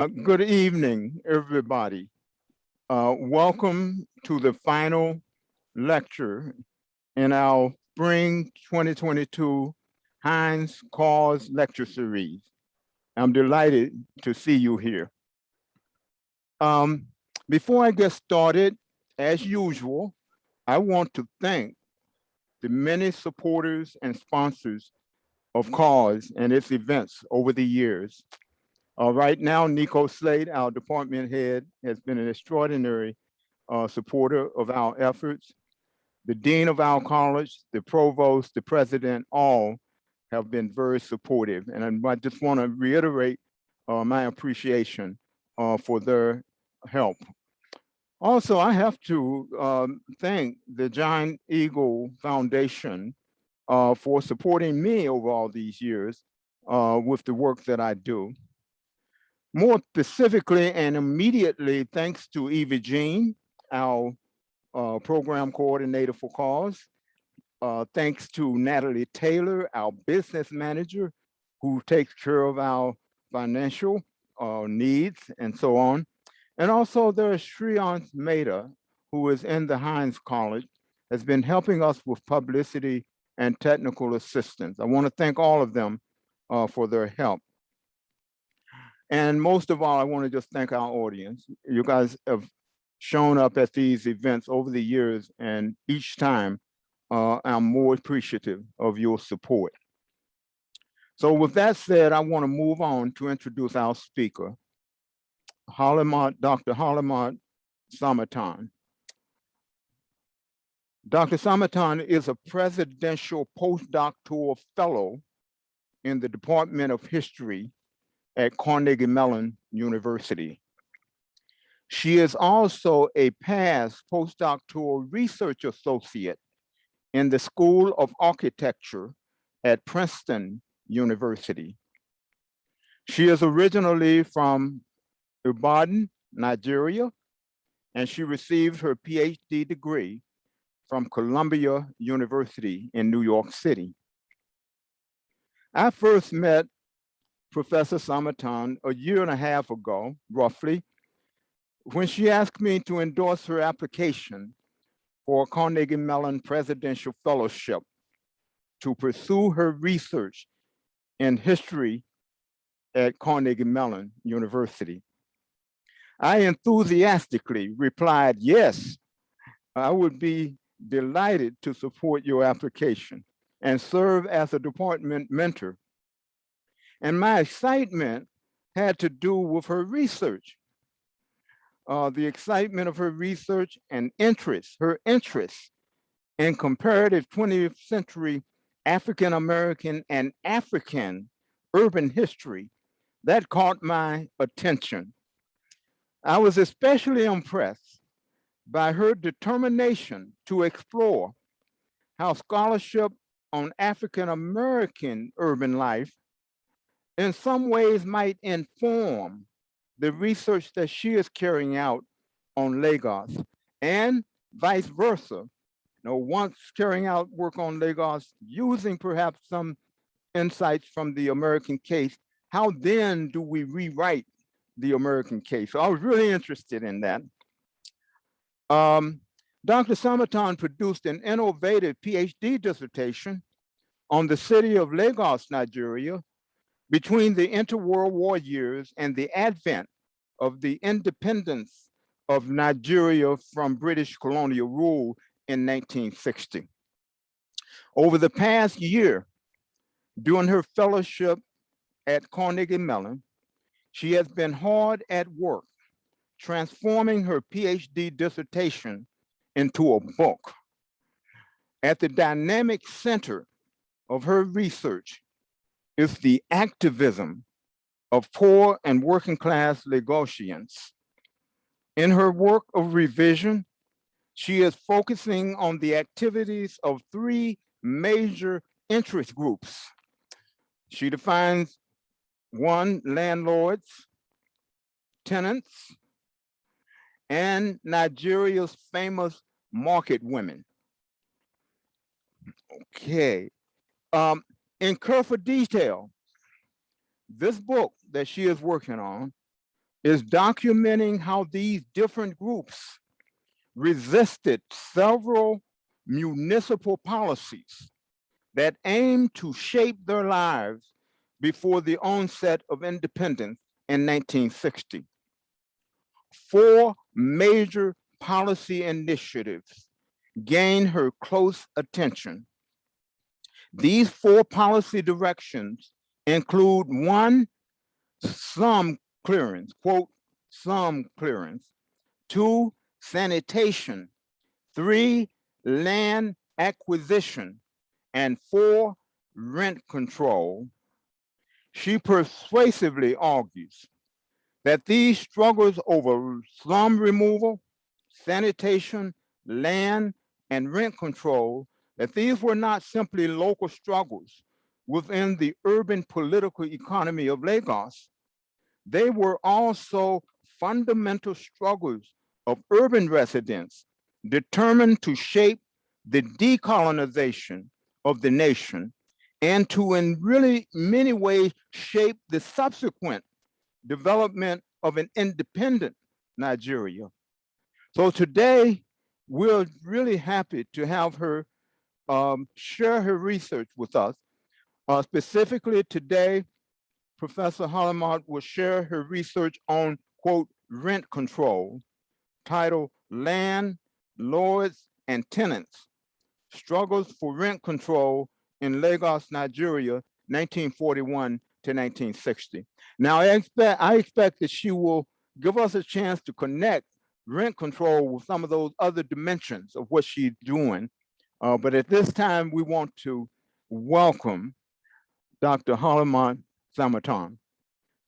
Good evening, everybody. Welcome to the final lecture in our Spring 2022 Heinz Cause Lecture Series. I'm delighted to see you here. Um, Before I get started, as usual, I want to thank the many supporters and sponsors of Cause and its events over the years. Right now, Nico Slade, our department head, has been an extraordinary supporter of our efforts. The dean of our college, the provost, the president, all have been very supportive. And I just want to reiterate my appreciation for their help. Also, I have to thank the Giant Eagle Foundation for supporting me over all these years with the work that I do. More specifically and immediately, thanks to Eva Jean, our program coordinator for Cause. Thanks to Natalie Taylor, our business manager, who takes care of our financial needs and so on. And also there's Shreyans Mehta, who is in the Heinz College, has been helping us with publicity and technical assistance. I want to thank all of them for their help. And most of all, I want to just thank our audience. You guys have shown up at these events over the years, and each time I'm more appreciative of your support. So with that said, I want to move on to introduce our speaker, Dr. Halamat Samatan. Dr. Samatan is a presidential postdoctoral fellow in the Department of History at Carnegie Mellon University. She is also a past postdoctoral research associate in the School of Architecture at Princeton University. She is originally from Ibadan, Nigeria, and she received her PhD degree from Columbia University in New York City. I first met Professor Samatan a year and a half ago, roughly, when she asked me to endorse her application for a Carnegie Mellon Presidential Fellowship to pursue her research in history at Carnegie Mellon University. I enthusiastically replied, yes, I would be delighted to support your application and serve as a department mentor. And my excitement had to do with her research. The excitement of her research and her interest in comparative 20th century African-American and African urban history, that caught my attention. I was especially impressed by her determination to explore how scholarship on African-American urban life in some ways might inform the research that she is carrying out on Lagos, and vice versa. Once carrying out work on Lagos, using perhaps some insights from the American case, how then do we rewrite the American case? So I was really interested in that. Dr. Samatan produced an innovative PhD dissertation on the city of Lagos, Nigeria, between the interworld war years and the advent of the independence of Nigeria from British colonial rule in 1960. Over the past year, during her fellowship at Carnegie Mellon, she has been hard at work transforming her PhD dissertation into a book. At the dynamic center of her research is the activism of poor and working class Lagosians. In her work of revision, she is focusing on the activities of three major interest groups. She defines one, landlords, tenants, and Nigeria's famous market women. Okay. In careful detail, this book that she is working on is documenting how these different groups resisted several municipal policies that aimed to shape their lives before the onset of independence in 1960. Four major policy initiatives gained her close attention. These four policy directions include: one, slum clearance, quote, slum clearance; two, sanitation; three, land acquisition; and four, rent control. She persuasively argues that these struggles over slum removal, sanitation, land, and rent control, that these were not simply local struggles within the urban political economy of Lagos. They were also fundamental struggles of urban residents determined to shape the decolonization of the nation and to, in really many ways, shape the subsequent development of an independent Nigeria. So today, we're really happy to have her share her research with us. Specifically today, Professor Hollimont will share her research on, quote, rent control, titled Land, Lords, and Tenants, Struggles for Rent Control in Lagos, Nigeria, 1941 to 1960. Now, I expect that she will give us a chance to connect rent control with some of those other dimensions of what she's doing. But at this time, we want to welcome Dr. Hollimont Samatan.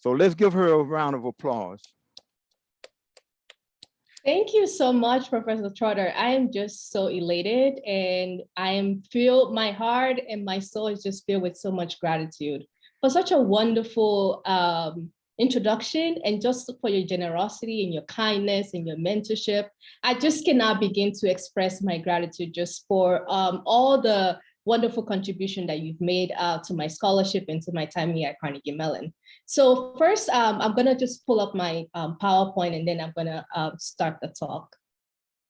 So let's give her a round of applause. Thank you so much, Professor Trotter. I am just so elated, and I am filled, my heart and my soul is just filled with so much gratitude for such a wonderful introduction, and just for your generosity and your kindness and your mentorship. I just cannot begin to express my gratitude just for all the wonderful contribution that you've made to my scholarship and to my time here at Carnegie Mellon. So first, I'm gonna just pull up my PowerPoint, and then I'm gonna start the talk.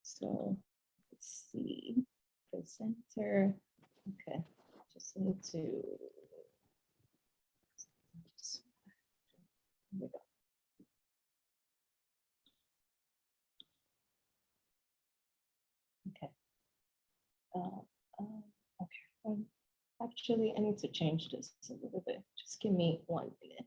So let's see, presenter. Okay, just need to. Here we go. Okay. Okay. Actually, I need to change this a little bit. Just give me 1 minute.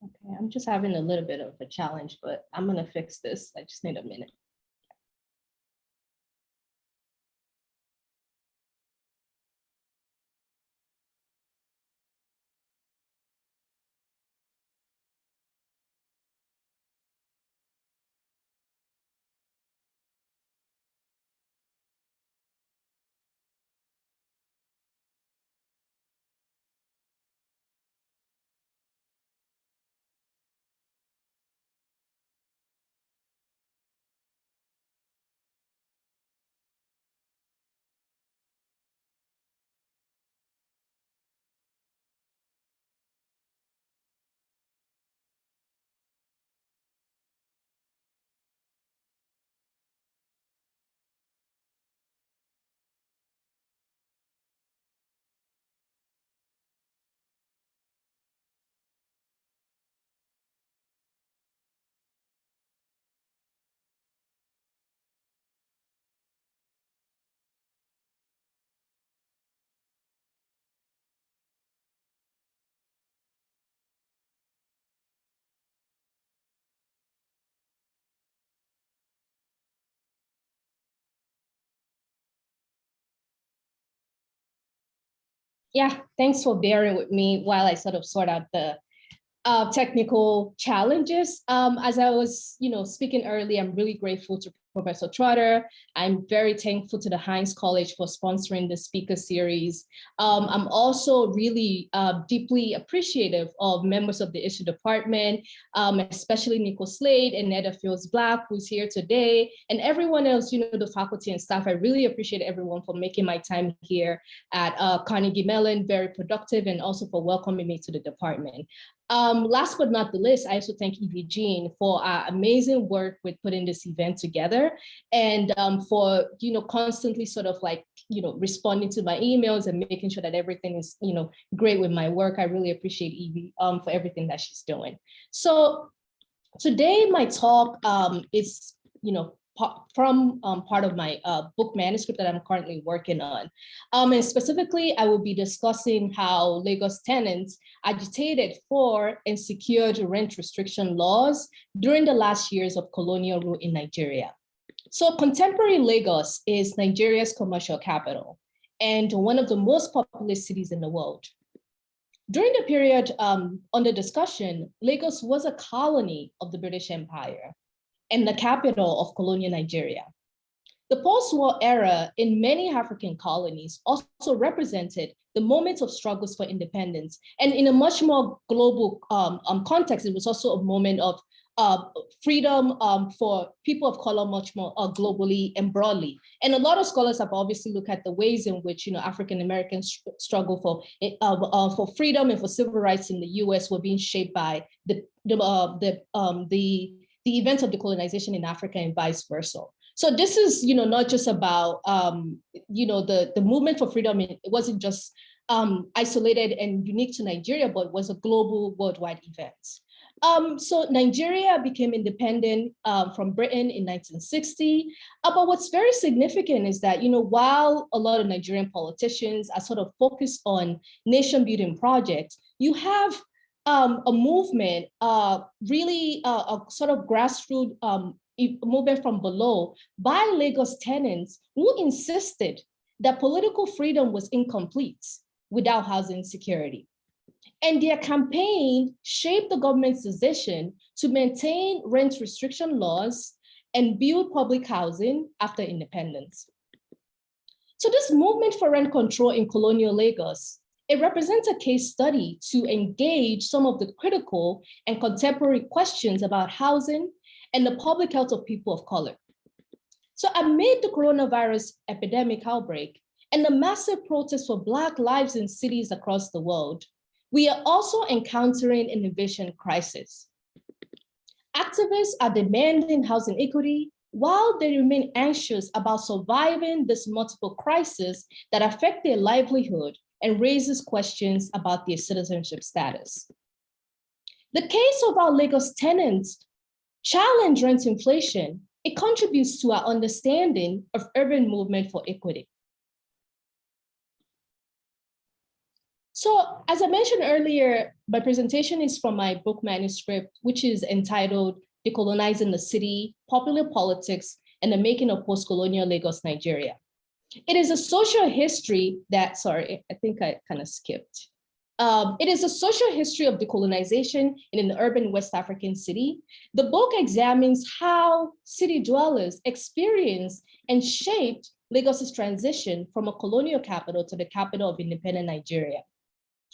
Okay, I'm just having a little bit of a challenge, but I'm gonna fix this. I just need a minute. Yeah, thanks for bearing with me while I sort of sort out the technical challenges. As I was, speaking earlier, I'm really grateful to Professor Trotter. I'm very thankful to the Heinz College for sponsoring the speaker series. I'm also really deeply appreciative of members of the issue department, especially Nico Slade and Neda Fields Black, who's here today, and everyone else, the faculty and staff. I really appreciate everyone for making my time here at Carnegie Mellon very productive, and also for welcoming me to the department. Last but not the least, I also thank Evie Jean for our amazing work with putting this event together, and for constantly sort of responding to my emails and making sure that everything is great with my work. I really appreciate Evie for everything that she's doing. So today my talk is from part of my book manuscript that I'm currently working on. And specifically, I will be discussing how Lagos tenants agitated for and secured rent restriction laws during the last years of colonial rule in Nigeria. So contemporary Lagos is Nigeria's commercial capital and one of the most populous cities in the world. During the period under discussion, Lagos was a colony of the British Empire and the capital of colonial Nigeria. The post-war era in many African colonies also represented the moment of struggles for independence. And in a much more global context, it was also a moment of freedom for people of color much more globally and broadly. And a lot of scholars have obviously looked at the ways in which African Americans struggle for freedom and for civil rights in the US were being shaped by the events of decolonization in Africa and vice versa. So this is, not just about, the movement for freedom. It wasn't just isolated and unique to Nigeria, but was a global worldwide event. So Nigeria became independent from Britain in 1960. But what's very significant is that, while a lot of Nigerian politicians are sort of focused on nation building projects, you have a movement, really a sort of grassroots movement from below by Lagos tenants who insisted that political freedom was incomplete without housing security. And their campaign shaped the government's decision to maintain rent restriction laws and build public housing after independence. So this movement for rent control in colonial Lagos, it represents a case study to engage some of the critical and contemporary questions about housing and the public health of people of color. So amid the coronavirus epidemic outbreak and the massive protests for Black lives in cities across the world, we are also encountering an eviction crisis. Activists are demanding housing equity while they remain anxious about surviving this multiple crises that affect their livelihood and raises questions about their citizenship status. The case of our Lagos tenants challenge rent inflation. It contributes to our understanding of urban movement for equity. So as I mentioned earlier, my presentation is from my book manuscript, which is entitled Decolonizing the City, Popular Politics, and the Making of Post-Colonial Lagos, Nigeria. It is a social history that, sorry, I think I kind of skipped. It is a social history of decolonization in an urban West African city. The book examines how city dwellers experienced and shaped Lagos's transition from a colonial capital to the capital of independent Nigeria.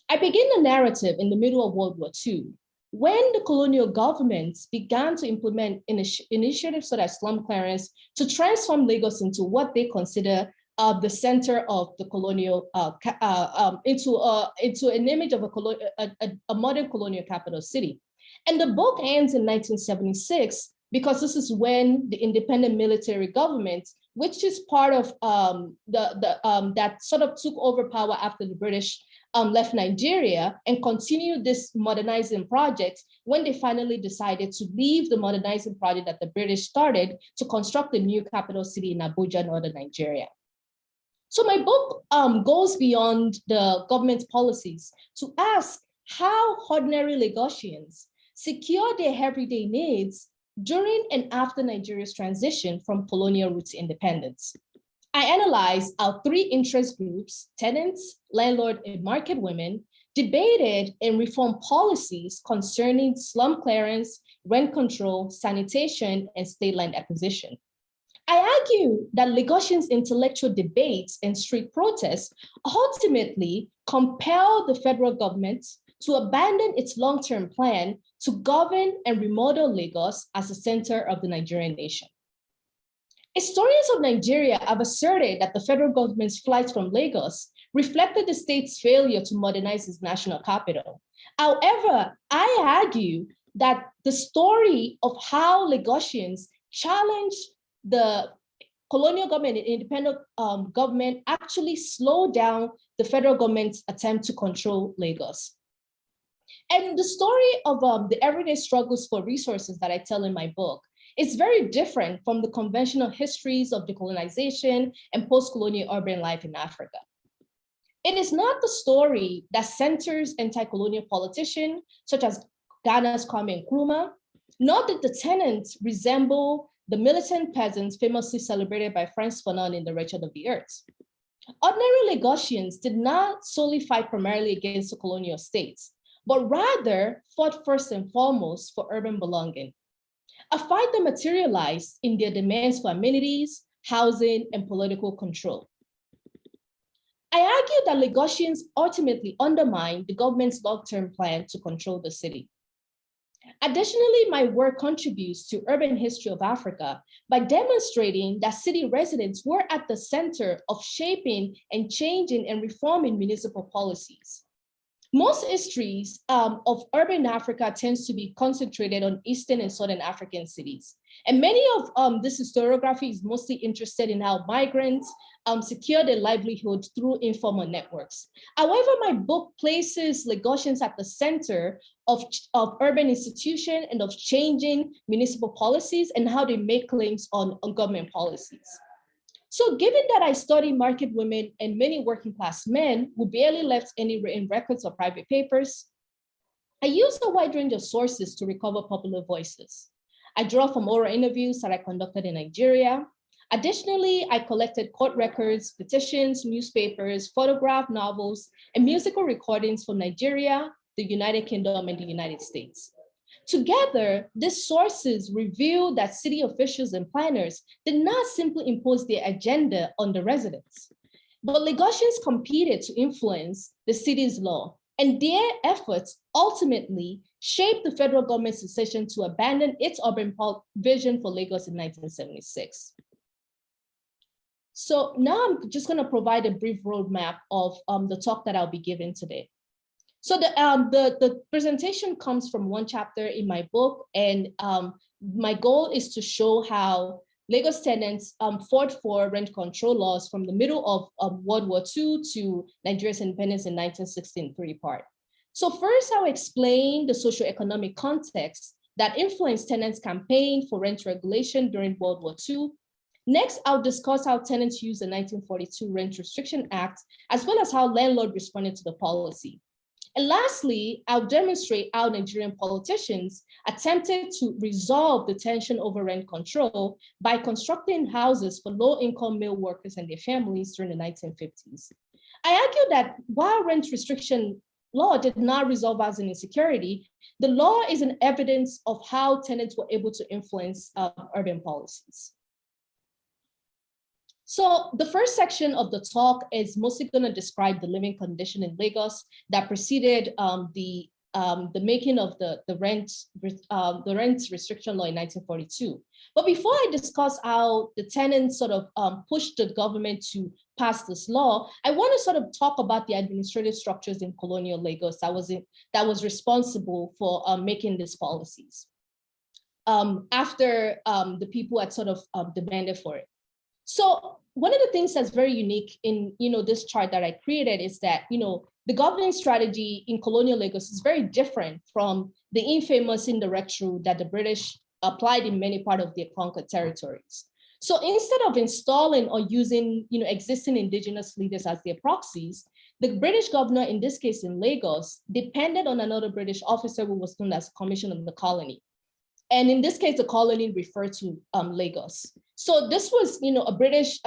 I begin the narrative in the middle of World War II, when the colonial governments began to implement initiatives such as slum clearance to transform Lagos into what they consider the center of the colonial, into an image of a modern colonial capital city. And the book ends in 1976, because this is when the independent military government, which is part of that sort of took over power after the British left Nigeria and continued this modernizing project, when they finally decided to leave the modernizing project that the British started to construct a new capital city in Abuja, northern Nigeria. So my book goes beyond the government's policies to ask how ordinary Lagosians secure their everyday needs during and after Nigeria's transition from colonial rule to independence. I analyzed how three interest groups, tenants, landlord, and market women, debated and reformed policies concerning slum clearance, rent control, sanitation, and state land acquisition. I argue that Lagosians' intellectual debates and street protests ultimately compel the federal government to abandon its long-term plan to govern and remodel Lagos as the center of the Nigerian nation. Historians of Nigeria have asserted that the federal government's flight from Lagos reflected the state's failure to modernize its national capital. However, I argue that the story of how Lagosians challenged the colonial government and independent government actually slowed down the federal government's attempt to control Lagos. And the story of the everyday struggles for resources that I tell in my book is very different from the conventional histories of decolonization and post-colonial urban life in Africa. It is not the story that centers anti-colonial politicians such as Ghana's Kwame Nkrumah, nor did the tenants resemble the militant peasants famously celebrated by Frantz Fanon in The Wretched of the Earth. Ordinary Lagosians did not solely fight primarily against the colonial states, but rather fought first and foremost for urban belonging. A fight that materialized in their demands for amenities, housing, and political control. I argue that Lagosians ultimately undermined the government's long-term plan to control the city. Additionally, my work contributes to urban history of Africa by demonstrating that city residents were at the center of shaping and changing and reforming municipal policies. Most histories of urban Africa tends to be concentrated on Eastern and Southern African cities. And many of this historiography is mostly interested in how migrants secure their livelihood through informal networks. However, my book places Lagosians at the center of urban institution and of changing municipal policies and how they make claims on government policies. So given that I study market women and many working class men who barely left any written records or private papers, I used a wide range of sources to recover popular voices. I draw from oral interviews that I conducted in Nigeria. Additionally, I collected court records, petitions, newspapers, photograph novels, and musical recordings from Nigeria, the United Kingdom, and the United States. Together, these sources reveal that city officials and planners did not simply impose their agenda on the residents, but Lagosians competed to influence the city's law, and their efforts ultimately shaped the federal government's decision to abandon its urban vision for Lagos in 1976. So now I'm just going to provide a brief roadmap of the talk that I'll be giving today. So the presentation comes from one chapter in my book, and my goal is to show how Lagos tenants fought for rent control laws from the middle of World War II to Nigeria's independence in 1960 in three parts. So first, I'll explain the socioeconomic context that influenced tenants' campaign for rent regulation during World War II. Next, I'll discuss how tenants used the 1942 Rent Restriction Act, as well as how landlords responded to the policy. And lastly, I'll demonstrate how Nigerian politicians attempted to resolve the tension over rent control by constructing houses for low-income male workers and their families during the 1950s. I argue that while rent restriction law did not resolve housing insecurity, the law is an evidence of how tenants were able to influence urban policies. So the first section of the talk is mostly going to describe the living condition in Lagos that preceded the making of the rent restriction law in 1942. But before I discuss how the tenants sort of pushed the government to pass this law, I want to sort of talk about the administrative structures in colonial Lagos that was responsible for making these policies after the people had sort of demanded for it. So one of the things that's very unique in this chart that I created is that the governing strategy in colonial Lagos is very different from the infamous indirect rule that the British applied in many parts of their conquered territories. So instead of installing or using existing indigenous leaders as their proxies, the British governor, in this case in Lagos, depended on another British officer who was known as Commissioner of the Colony. And in this case, the colony referred to Lagos. So this was, a British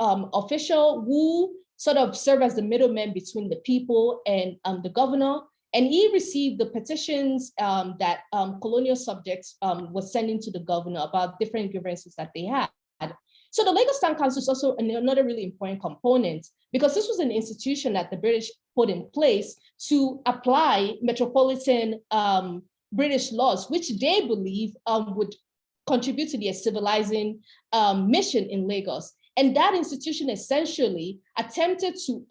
official who sort of served as the middleman between the people and the governor. And he received the petitions that colonial subjects was sending to the governor about different grievances that they had. So the Lagos Town Council is also another really important component, because this was an institution that the British put in place to apply metropolitan British laws, which they believe would contribute to their civilizing mission in Lagos. And that institution essentially attempted to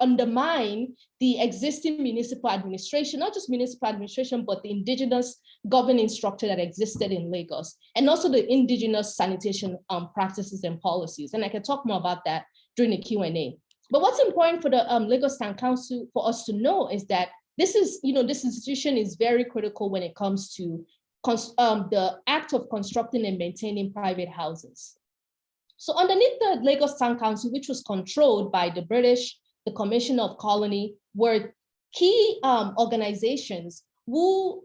undermine the existing municipal administration, not just municipal administration, but the indigenous governing structure that existed in Lagos, and also the indigenous sanitation practices and policies. And I can talk more about that during the Q&A. But what's important for the Lagos Town Council for us to know is that this institution is very critical when it comes to the act of constructing and maintaining private houses. So underneath the Lagos Town Council, which was controlled by the British, the Commissioner of Colony, were key organizations who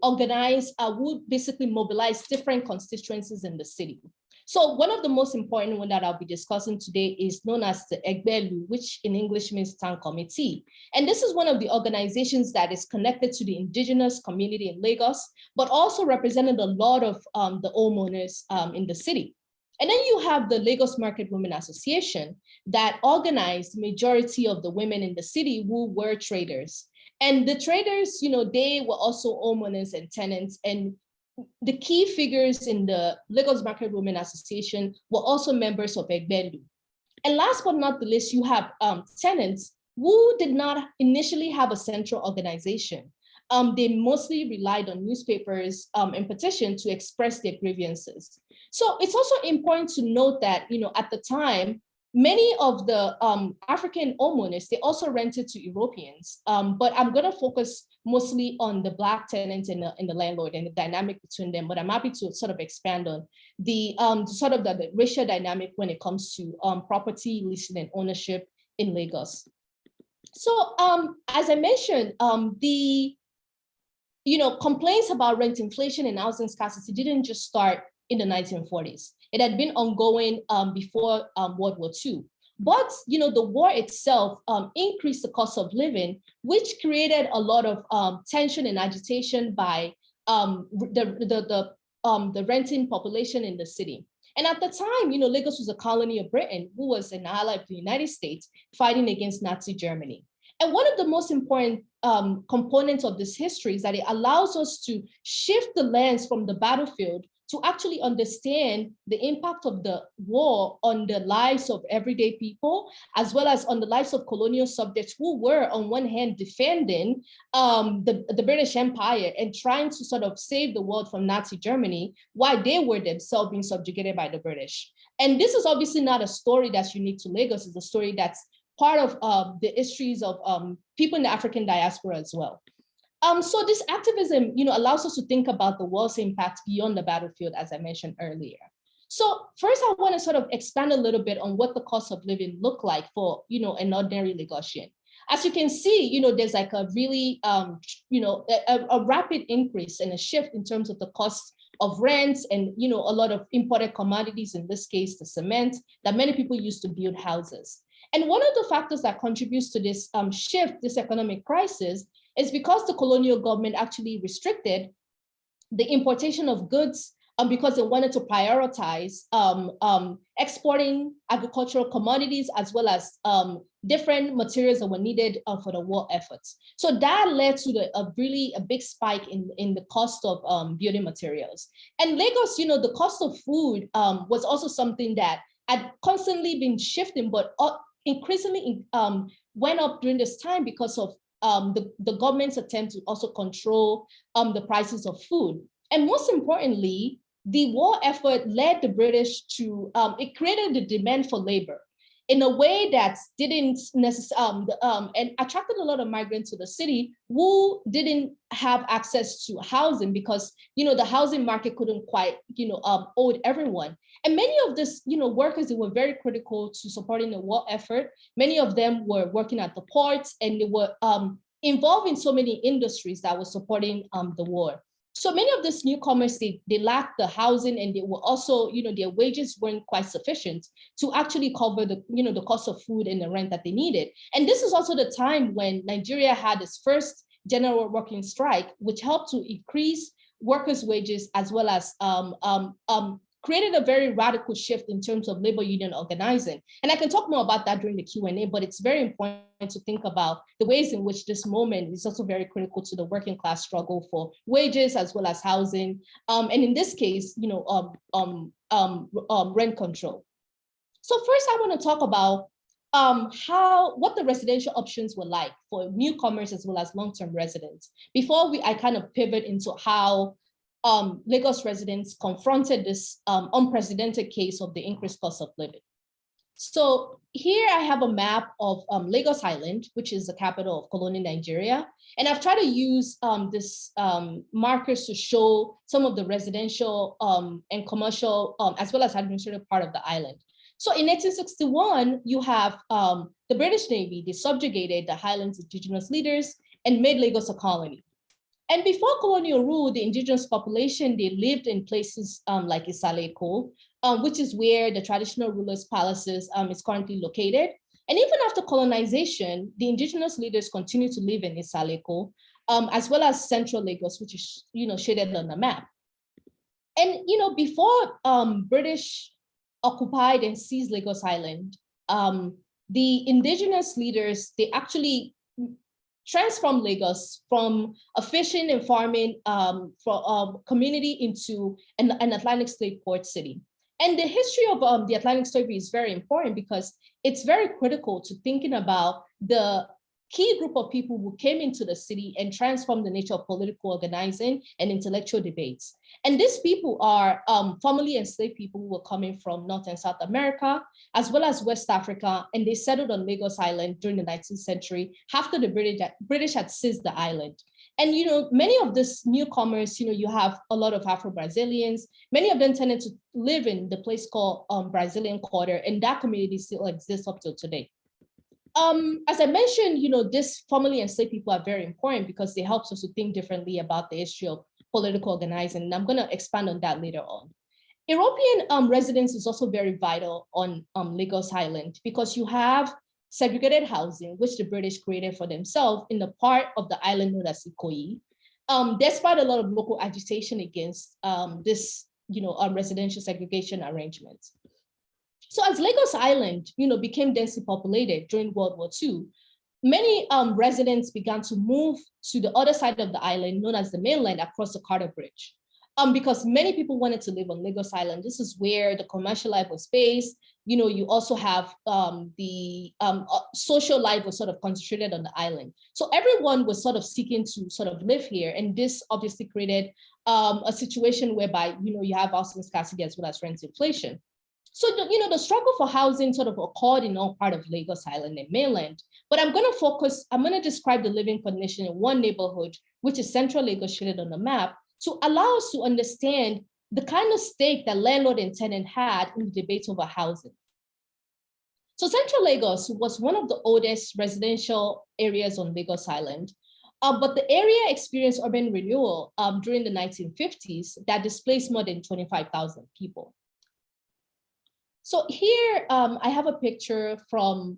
basically mobilize different constituencies in the city. So one of the most important one that I'll be discussing today is known as the Egbelu, which in English means town committee. And this is one of the organizations that is connected to the indigenous community in Lagos, but also represented a lot of the homeowners in the city. And then you have the Lagos Market Women Association that organized the majority of the women in the city who were traders. And the traders, they were also homeowners and tenants. And the key figures in the Lagos Market Women Association were also members of Egbelu. And last but not the least, you have tenants who did not initially have a central organization. They mostly relied on newspapers and petitions to express their grievances. So it's also important to note that, at the time, many of the African homeowners, they also rented to Europeans, but I'm gonna focus mostly on the Black tenants and the landlord and the dynamic between them, but I'm happy to sort of expand on the the racial dynamic when it comes to property leasing and ownership in Lagos. So as I mentioned, the complaints about rent inflation and housing scarcity didn't just start in the 1940s. It had been ongoing before World War II. But the war itself increased the cost of living, which created a lot of tension and agitation by the renting population in the city. And at the time, Lagos was a colony of Britain, who was an ally of the United States fighting against Nazi Germany. And one of the most important components of this history is that it allows us to shift the lens from the battlefield to actually understand the impact of the war on the lives of everyday people, as well as on the lives of colonial subjects who were, on one hand, defending the British Empire and trying to sort of save the world from Nazi Germany, while they were themselves being subjugated by the British. And this is obviously not a story that's unique to Lagos. It's a story that's part of the histories of people in the African diaspora as well. So this activism, allows us to think about the war's impact beyond the battlefield, as I mentioned earlier. So first, I want to sort of expand a little bit on what the cost of living look like for, an ordinary Lagosian. As you can see, there's like a really, a rapid increase and a shift in terms of the cost of rents and, a lot of imported commodities, in this case, the cement that many people use to build houses. And one of the factors that contributes to this shift, this economic crisis, is because the colonial government actually restricted the importation of goods because they wanted to prioritize exporting agricultural commodities as well as different materials that were needed for the war efforts. So that led to a big spike in the cost of building materials. And Lagos, the cost of food was also something that had constantly been shifting, but increasingly went up during this time because of the government's attempt to also control the prices of food. And most importantly, the war effort led the British to, it created the demand for labor in a way that didn't necessarily, and attracted a lot of migrants to the city who didn't have access to housing because, the housing market couldn't quite, hold everyone. And many of these, workers, they were very critical to supporting the war effort. Many of them were working at the ports and they were involved in so many industries that were supporting the war. So many of these newcomers, they lacked the housing and they were also, their wages weren't quite sufficient to actually cover the, the cost of food and the rent that they needed. And this is also the time when Nigeria had its first general working strike, which helped to increase workers' wages as well as created a very radical shift in terms of labor union organizing. And I can talk more about that during the Q&A, but it's very important to think about the ways in which this moment is also very critical to the working class struggle for wages as well as housing. And in this case, rent control. So first I want to talk about what the residential options were like for newcomers as well as long-term residents before I kind of pivot into how Lagos residents confronted this unprecedented case of the increased cost of living. So here I have a map of Lagos Island, which is the capital of colonial Nigeria. And I've tried to use this markers to show some of the residential and commercial as well as administrative part of the island. So in 1861, you have the British Navy, they subjugated the Highlands indigenous leaders and made Lagos a colony. And before colonial rule, the indigenous population, they lived in places like Isaleko, which is where the traditional rulers' palaces is currently located. And even after colonization, the indigenous leaders continue to live in Isaleko, as well as central Lagos, which is shaded on the map. And before British occupied and seized Lagos Island, the indigenous leaders, they actually transformed Lagos from a fishing and farming community into an Atlantic slave port city. And the history of the Atlantic slavery is very important because it's very critical to thinking about the key group of people who came into the city and transformed the nature of political organizing and intellectual debates. And these people are formerly enslaved people who were coming from North and South America, as well as West Africa, and they settled on Lagos Island during the 19th century after the British had seized the island. And many of these newcomers, you have a lot of Afro-Brazilians, many of them tended to live in the place called Brazilian Quarter, and that community still exists up till today. As I mentioned, this formerly enslaved people are very important because they help us to think differently about the history of political organizing. And I'm going to expand on that later on. European residence is also very vital on Lagos Island because you have segregated housing, which the British created for themselves in the part of the island known as Ikoyi, despite a lot of local agitation against this, residential segregation arrangements. So as Lagos Island, became densely populated during World War II, many residents began to move to the other side of the island, known as the mainland, across the Carter Bridge. Because many people wanted to live on Lagos Island. This is where the commercial life was based. You also have the social life was sort of concentrated on the island. So everyone was sort of seeking to sort of live here. And this obviously created a situation whereby, you have housing scarcity as well as rent inflation. So, the struggle for housing sort of occurred in all part of Lagos Island and mainland. But I'm going to describe the living condition in one neighborhood, which is Central Lagos shaded on the map, to allow us to understand the kind of stake that landlord and tenant had in the debate over housing. So Central Lagos was one of the oldest residential areas on Lagos Island, but the area experienced urban renewal during the 1950s that displaced more than 25,000 people. So here I have a picture from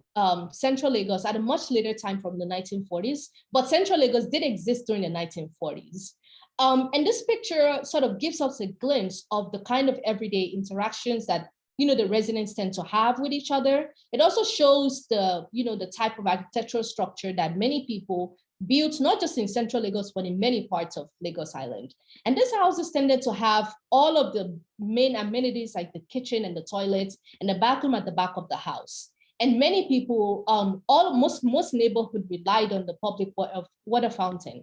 Central Lagos at a much later time from the 1940s, but Central Lagos did exist during the 1940s. And this picture sort of gives us a glimpse of the kind of everyday interactions that the residents tend to have with each other. It also shows the type of architectural structure that many people built, not just in Central Lagos, but in many parts of Lagos Island. And these houses tended to have all of the main amenities like the kitchen and the toilets and the bathroom at the back of the house. And many people, most neighborhood relied on the public water fountain.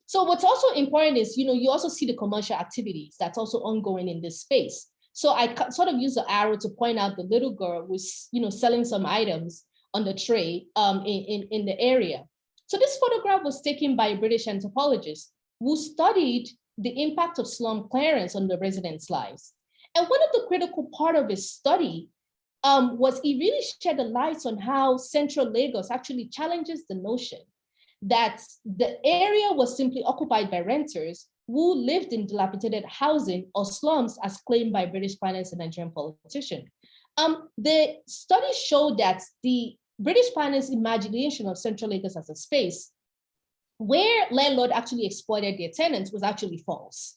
So what's also important is, you also see the commercial activities that's also ongoing in this space. So I sort of use the arrow to point out the little girl who's, selling some items on the tray in the area. So this photograph was taken by a British anthropologist who studied the impact of slum clearance on the residents' lives. And one of the critical part of his study was he really shed a light on how Central Lagos actually challenges the notion that the area was simply occupied by renters who lived in dilapidated housing or slums as claimed by British finance and Nigerian politicians. The study showed that the British finance imagination of Central Lagos as a space where landlord actually exploited their tenants was actually false.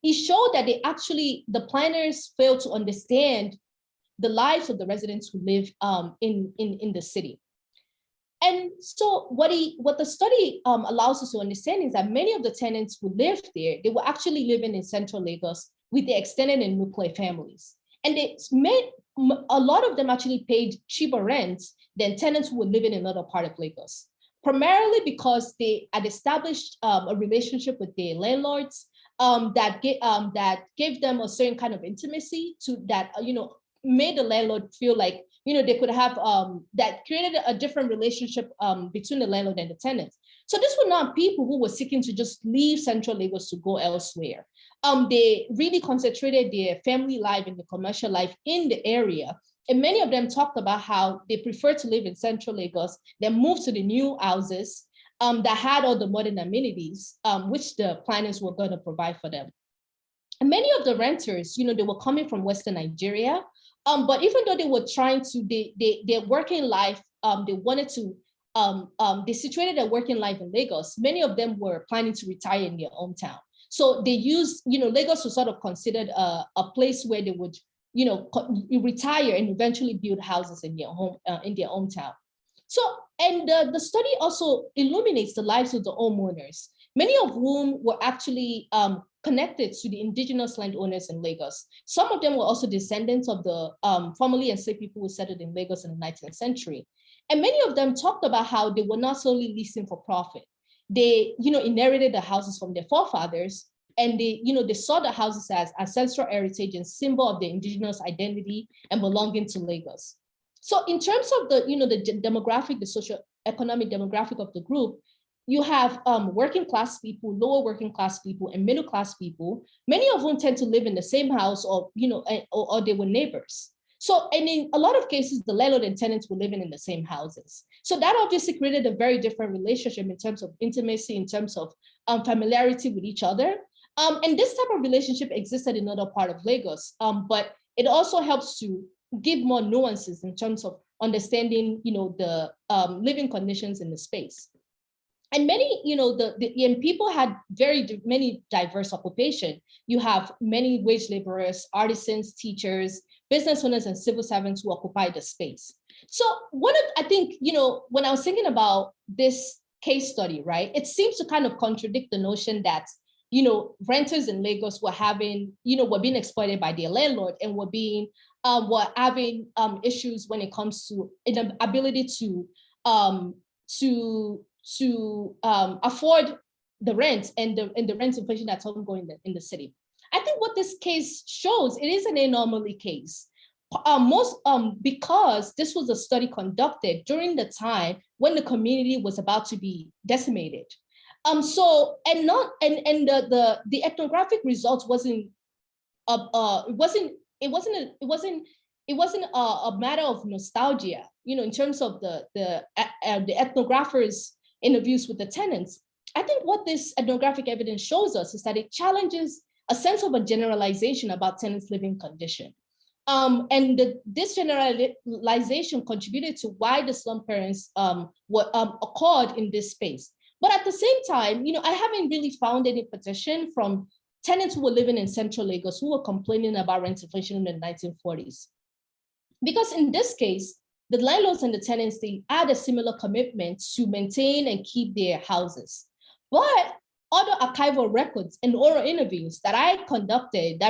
it showed that the planners failed to understand the lives of the residents who live in the city. And so what the study allows us to understand is that many of the tenants who lived there, they were actually living in central Lagos with their extended and nuclear families. And a lot of them actually paid cheaper rents than tenants who were living in another part of Lagos, primarily because they had established a relationship with their landlords that gave them a certain kind of intimacy to that, made the landlord feel like, they could have, that created a different relationship between the landlord and the tenants. So these were not people who were seeking to just leave central Lagos to go elsewhere. They really concentrated their family life and the commercial life in the area. And many of them talked about how they prefer to live in central Lagos, then move to the new houses that had all the modern amenities, which the planners were going to provide for them. And many of the renters, they were coming from Western Nigeria, but even though they were trying to, their working life, they wanted to, they situated their working life in Lagos. Many of them were planning to retire in their hometown. So they used, Lagos was sort of considered a place where they would, retire and eventually build houses in their hometown. So, and the study also illuminates the lives of the homeowners, many of whom were actually connected to the indigenous landowners in Lagos. Some of them were also descendants of the formerly enslaved people who settled in Lagos in the 19th century. And many of them talked about how they were not solely leasing for profit. They, inherited the houses from their forefathers, and they saw the houses as ancestral heritage and symbol of their indigenous identity and belonging to Lagos. So in terms of the, the demographic, the socio-economic demographic of the group, you have working class people, lower working class people, and middle class people, many of whom tend to live in the same house or, or they were neighbors. So, and in a lot of cases, the landlord and tenants were living in the same houses. So that obviously created a very different relationship in terms of intimacy, in terms of familiarity with each other. And this type of relationship existed in other part of Lagos, but it also helps to give more nuances in terms of understanding, the living conditions in the space. And many, and people had many diverse occupation. You have many wage laborers, artisans, teachers, business owners, and civil servants who occupy the space. So I think, when I was thinking about this case study, right, it seems to kind of contradict the notion that, renters in Lagos were having, were being exploited by their landlord and were having issues when it comes to the ability to afford the rent and the rent inflation that's ongoing in the city. I think what this case shows, it is an anomaly case. Because this was a study conducted during the time when the community was about to be decimated. The ethnographic results wasn't a matter of nostalgia, in terms of the ethnographers' interviews with the tenants. I think what this ethnographic evidence shows us is that it challenges a sense of a generalization about tenants' living condition. This generalization contributed to why the slum parents were occurred in this space. But at the same time, I haven't really found any petition from tenants who were living in central Lagos who were complaining about rent inflation in the 1940s. Because in this case, the landlords and the tenants, they had a similar commitment to maintain and keep their houses. But other archival records and oral interviews that I've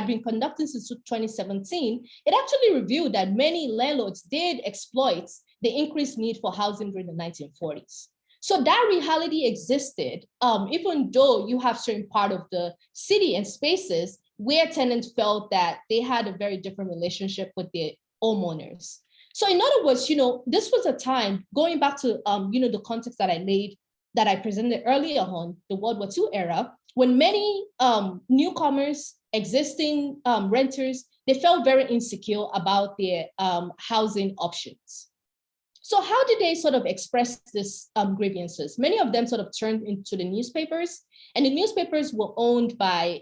been conducting since 2017, it actually revealed that many landlords did exploit the increased need for housing during the 1940s. So that reality existed, even though you have certain part of the city and spaces where tenants felt that they had a very different relationship with their homeowners. So in other words, this was a time, going back to, the context that I presented earlier on, the World War II era, when many newcomers, existing renters, they felt very insecure about their housing options. So how did they sort of express this grievances? Many of them sort of turned into the newspapers, and the newspapers were owned by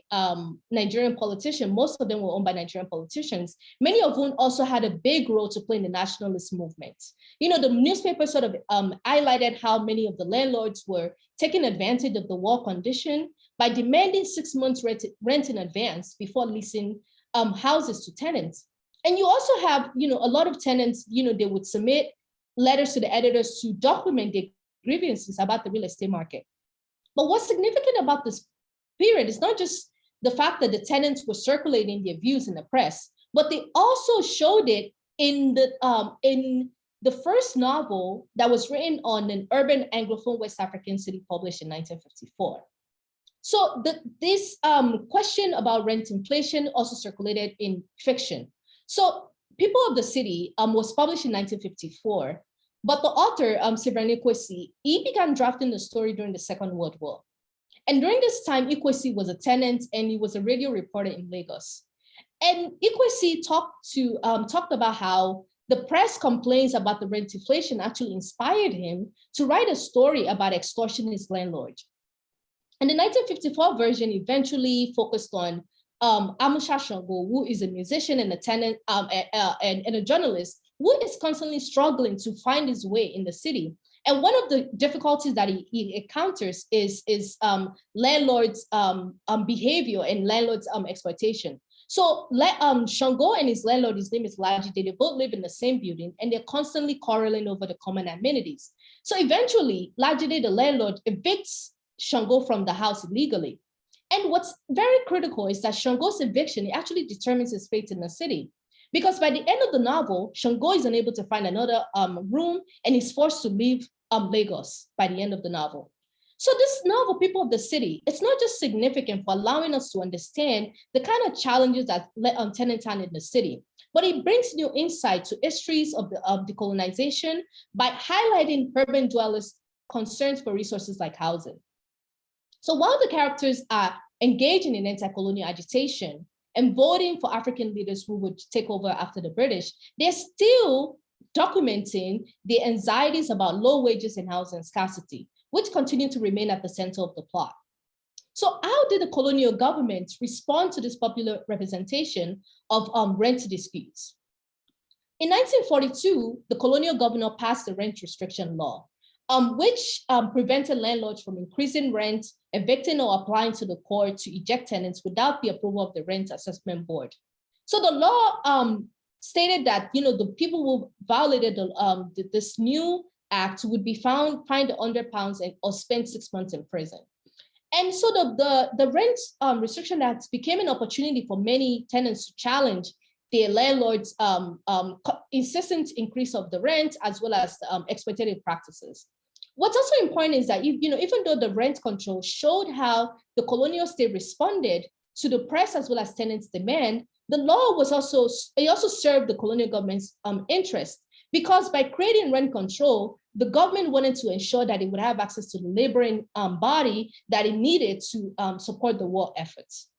Nigerian politicians. Most of them were owned by Nigerian politicians, many of whom also had a big role to play in the nationalist movement. The newspapers sort of highlighted how many of the landlords were taking advantage of the war condition by demanding 6 months rent in advance before leasing houses to tenants. And you also have, a lot of tenants, they would submit letters to the editors to document their grievances about the real estate market. But what's significant about this period is not just the fact that the tenants were circulating their views in the press, but they also showed it in the first novel that was written on an urban Anglophone West African city published in 1954. So this question about rent inflation also circulated in fiction. So People of the City was published in 1954, but the author, Severine Ikwesi, he began drafting the story during the Second World War. And during this time, Ikwesi was a tenant and he was a radio reporter in Lagos. And Ikwesi talked about how the press complaints about the rent inflation actually inspired him to write a story about extortionist landlords. And the 1954 version eventually focused on Amusha Shango, who is a musician and a tenant and a journalist who is constantly struggling to find his way in the city. And one of the difficulties that he encounters is landlords' behavior and landlords' exploitation. So Shango and his landlord, his name is Lajide, they both live in the same building and they're constantly quarreling over the common amenities. So eventually, Lajide, the landlord, evicts Shango from the house illegally. And what's very critical is that Shango's eviction actually determines his fate in the city. Because by the end of the novel, Shango is unable to find another room and is forced to leave Lagos by the end of the novel. So this novel, People of the City, it's not just significant for allowing us to understand the kind of challenges that tenants had in the city, but it brings new insight to histories of decolonization by highlighting urban dwellers' concerns for resources like housing. So while the characters are engaging in anti-colonial agitation and voting for African leaders who would take over after the British, they're still documenting the anxieties about low wages and housing scarcity, which continue to remain at the center of the plot. So how did the colonial government respond to this popular representation of rent disputes? In 1942, the colonial governor passed the rent restriction law, which prevented landlords from increasing rent, evicting or applying to the court to eject tenants without the approval of the Rent Assessment Board. So the law stated that the people who violated this new act would be fined £100 or spent 6 months in prison. And so the rent restriction act became an opportunity for many tenants to challenge their landlords' insistent increase of the rent as well as exploitative practices. What's also important is that even though the rent control showed how the colonial state responded to the press as well as tenants' demand, the law also served the colonial government's interest, because by creating rent control, the government wanted to ensure that it would have access to the laboring body that it needed to support the war efforts.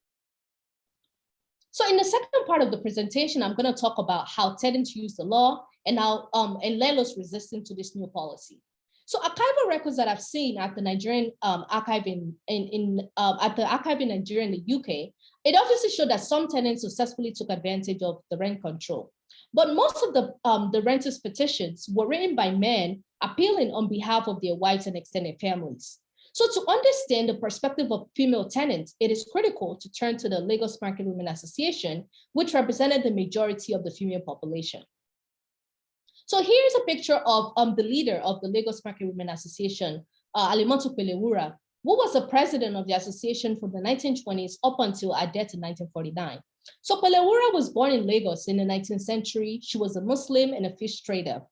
So in the second part of the presentation, I'm going to talk about how tenants use the law and how landlords resisting to this new policy. So archival records that I've seen at the Nigerian archive in Nigeria and the UK, it obviously showed that some tenants successfully took advantage of the rent control. But most of the renters' petitions were written by men appealing on behalf of their wives and extended families. So to understand the perspective of female tenants, it is critical to turn to the Lagos Market Women Association, which represented the majority of the female population. So here's a picture of the leader of the Lagos Market Women Association, Alimoto Pelewura, who was the president of the association from the 1920s up until her death in 1949. So Pelewura was born in Lagos in the 19th century. She was a Muslim and a fish trader.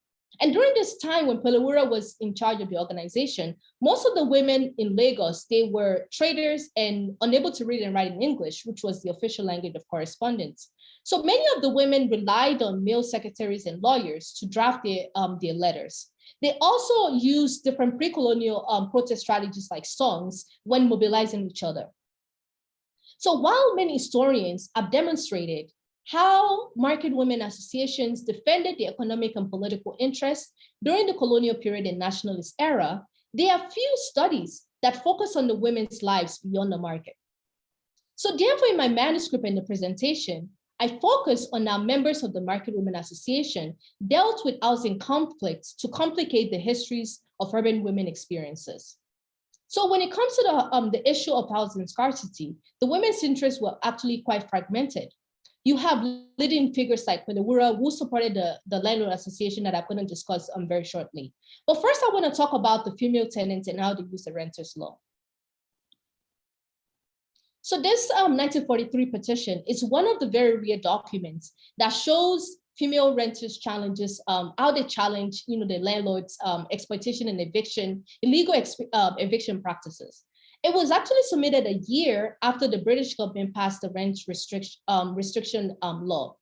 And during this time when Pelewura was in charge of the organization, most of the women in Lagos, they were traders and unable to read and write in English, which was the official language of correspondence. So many of the women relied on male secretaries and lawyers to draft their letters. They also used different pre-colonial protest strategies like songs when mobilizing each other. So while many historians have demonstrated how market women associations defended the economic and political interests during the colonial period and nationalist era, there are few studies that focus on the women's lives beyond the market. So therefore, in my manuscript and the presentation, I focus on how members of the Market Women Association dealt with housing conflicts to complicate the histories of urban women experiences. So when it comes to the issue of housing scarcity, the women's interests were actually quite fragmented. You have leading figures like Pelewura, who supported the landlord association that I'm going to discuss very shortly. But first, I want to talk about the female tenants and how they use the renters law. So this 1943 petition is one of the very rare documents that shows female renters challenges, how they challenge, the landlord's exploitation and illegal eviction practices. It was actually submitted a year after the British government passed the rent restriction law.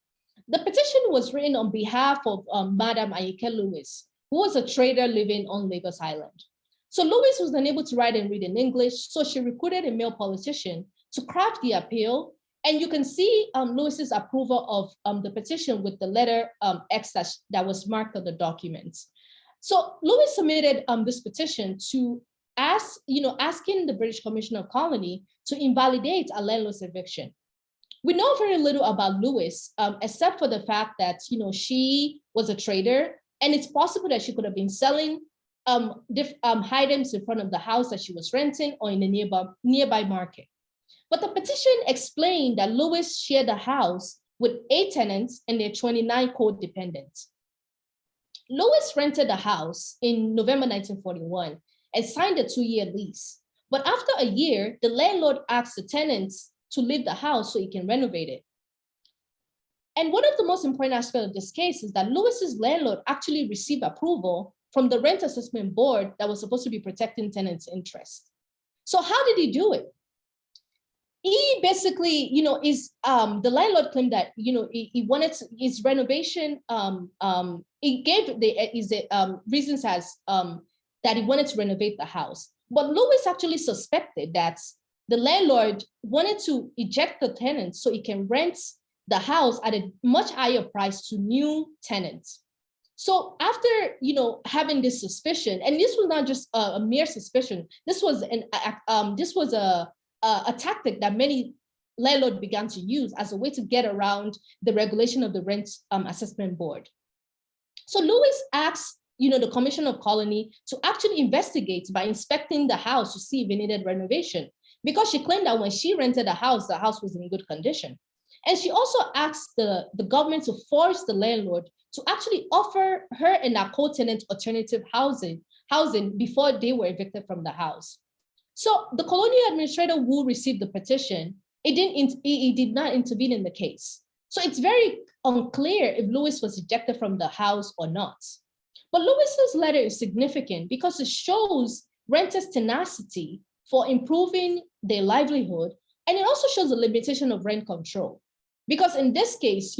The petition was written on behalf of Madam Ayike Lewis, who was a trader living on Lagos Island. So Lewis was unable to write and read in English, so she recruited a male politician to craft the appeal. And you can see Lewis's approval of the petition with the letter X that was marked on the documents. So Lewis submitted this petition to asking the British Commissioner of Colony to invalidate a landlord's eviction. We know very little about Lewis, except for the fact that she was a trader, and it's possible that she could have been selling items in front of the house that she was renting or in a nearby market. But the petition explained that Lewis shared the house with 8 tenants and their 29 co-dependents. Lewis rented the house in November 1941 and signed a 2-year lease. But after a year, the landlord asked the tenants to leave the house so he can renovate it. And one of the most important aspects of this case is that Lewis's landlord actually received approval from the Rent Assessment Board that was supposed to be protecting tenants' interests. So how did he do it? He basically, is the landlord claimed that he wanted his renovation. He gave the reasons as that he wanted to renovate the house, but Lewis actually suspected that the landlord wanted to eject the tenants so he can rent the house at a much higher price to new tenants. So after having this suspicion, and this was not just a mere suspicion, this was a tactic that many landlords began to use as a way to get around the regulation of the Rent Assessment Board. So Lewis asked, the Commissioner of Colony to actually investigate by inspecting the house to see if it needed renovation, because she claimed that when she rented the house was in good condition. And she also asked the government to force the landlord to actually offer her and her co-tenant alternative housing before they were evicted from the house. So the colonial administrator who received the petition, he did not intervene in the case. So it's very unclear if Lewis was ejected from the house or not. But Lewis's letter is significant because it shows renters' tenacity for improving their livelihood, and it also shows the limitation of rent control. Because in this case,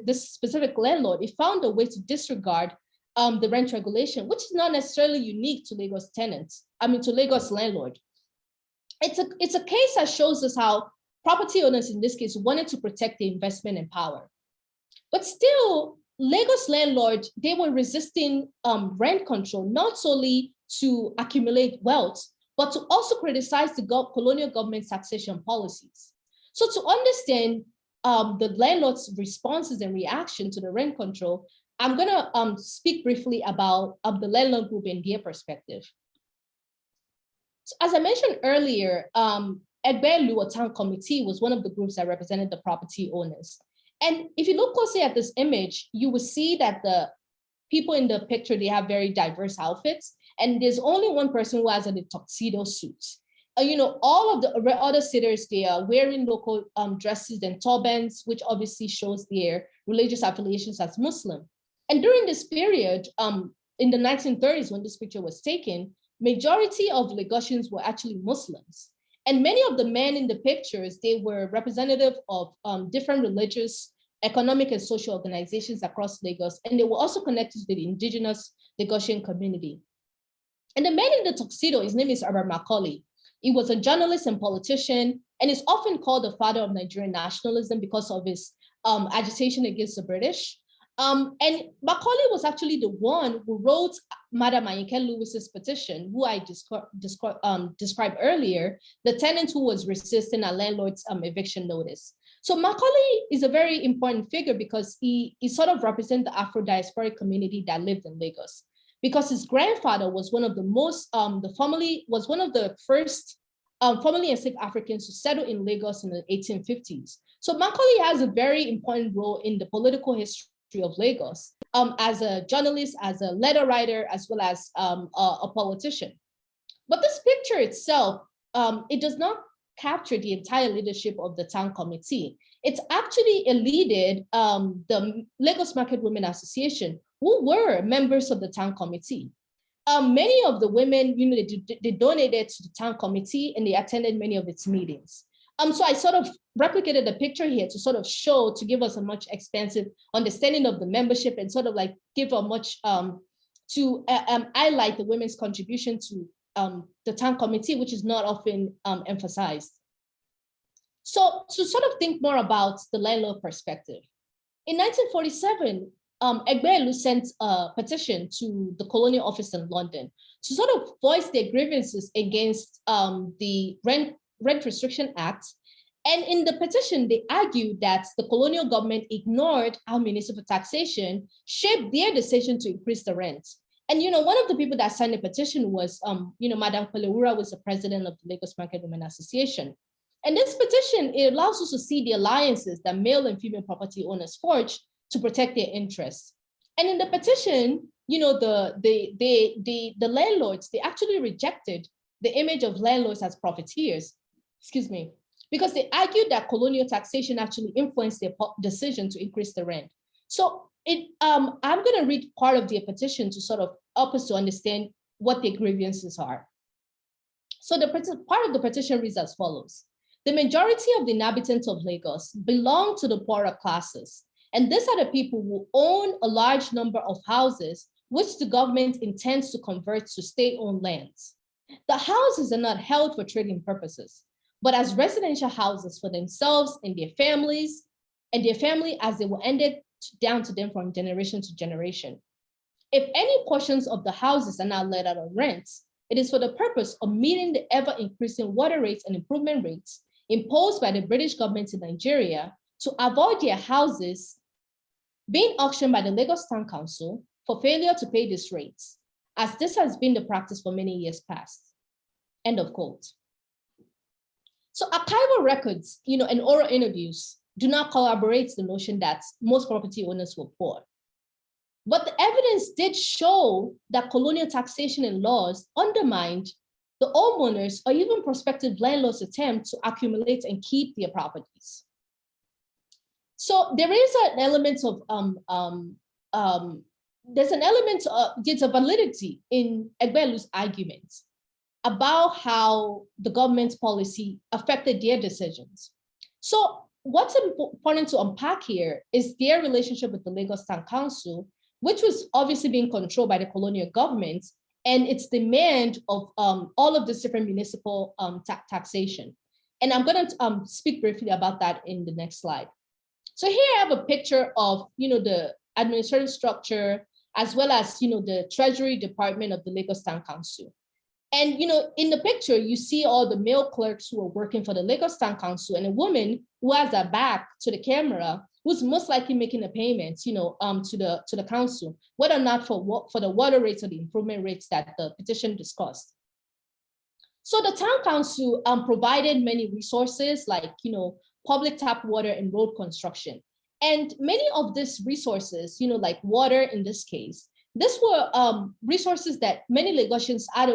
this specific landlord, he found a way to disregard the rent regulation, which is not necessarily unique to Lagos to Lagos landlord. It's a case that shows us how property owners in this case wanted to protect the investment and power. But still, Lagos landlords, they were resisting rent control, not solely to accumulate wealth, but to also criticize the colonial government's taxation policies. So to understand the landlord's responses and reaction to the rent control, I'm gonna speak briefly about the landlord group and their perspective. So as I mentioned earlier, Egbelu Town Committee was one of the groups that represented the property owners. And if you look closely at this image, you will see that the people in the picture, they have very diverse outfits. And there's only one person who has a tuxedo suit. All of the other sitters, they are wearing local dresses and turbans, which obviously shows their religious affiliations as Muslim. And during this period, in the 1930s, when this picture was taken, majority of Lagosians were actually Muslims. And many of the men in the pictures, they were representative of different religious, economic, and social organizations across Lagos. And they were also connected to the indigenous Lagosian community. And the man in the tuxedo, his name is Herbert Macaulay. He was a journalist and politician, and is often called the father of Nigerian nationalism because of his agitation against the British. And Macaulay was actually the one who wrote Madam Ayike Lewis's petition, who I described earlier, the tenant who was resisting a landlord's eviction notice. So Macaulay is a very important figure because he sort of represents the Afro-diasporic community that lived in Lagos. because his grandfather was one of the most, the family was one of the first formerly enslaved Africans to settle in Lagos in the 1850s. So Macaulay has a very important role in the political history of Lagos as a journalist, as a letter writer, as well as a politician. But this picture itself, it does not capture the entire leadership of the town committee. It's actually eluded the Lagos Market Women Association, who were members of the town committee. Many of the women, they donated to the town committee and they attended many of its meetings. So I sort of replicated the picture here to sort of show, to give us a much expansive understanding of the membership and sort of like give a much, to highlight the women's contribution to the town committee, which is not often emphasized. So to sort of think more about the landlord perspective, in 1947, Egbelu sent a petition to the colonial office in London to sort of voice their grievances against the Rent Restriction Act. And in the petition, they argued that the colonial government ignored how municipal taxation shaped their decision to increase the rent. And one of the people that signed the petition was, Madame Pelewura was the president of the Lagos Market Women Association. And this petition, it allows us to see the alliances that male and female property owners forged to protect their interests. And in the petition, the landlords, they actually rejected the image of landlords as profiteers, because they argued that colonial taxation actually influenced their decision to increase the rent. So I'm going to read part of their petition to sort of help us to understand what their grievances are. So the part of the petition reads as follows. The majority of the inhabitants of Lagos belong to the poorer classes, and these are the people who own a large number of houses, which the government intends to convert to state-owned lands. The houses are not held for trading purposes, but as residential houses for themselves and their families, as they were handed down to them from generation to generation. If any portions of the houses are not let out on rents, it is for the purpose of meeting the ever-increasing water rates and improvement rates imposed by the British government in Nigeria to avoid their houses being auctioned by the Lagos Town Council for failure to pay these rates, as this has been the practice for many years past. End of quote. So archival records, and oral interviews do not corroborate the notion that most property owners were poor. But the evidence did show that colonial taxation and laws undermined the homeowners or even prospective landlords' attempt to accumulate and keep their properties. So there is an element of there's a validity in Egbelu's argument about how the government's policy affected their decisions. So what's important to unpack here is their relationship with the Lagos Town Council, which was obviously being controlled by the colonial government, and its demand of all of this different municipal taxation. And I'm going to speak briefly about that in the next slide. So here I have a picture of the administrative structure, as well as the Treasury Department of the Lagos Town Council. And in the picture, you see all the male clerks who are working for the Lagos Town Council, and a woman who has her back to the camera, who's most likely making a payment, to the council, whether or not for the water rates or the improvement rates that the petition discussed. So the town council provided many resources like public tap water and road construction, and many of these resources, like water in this case, these were resources that many Lagosians had.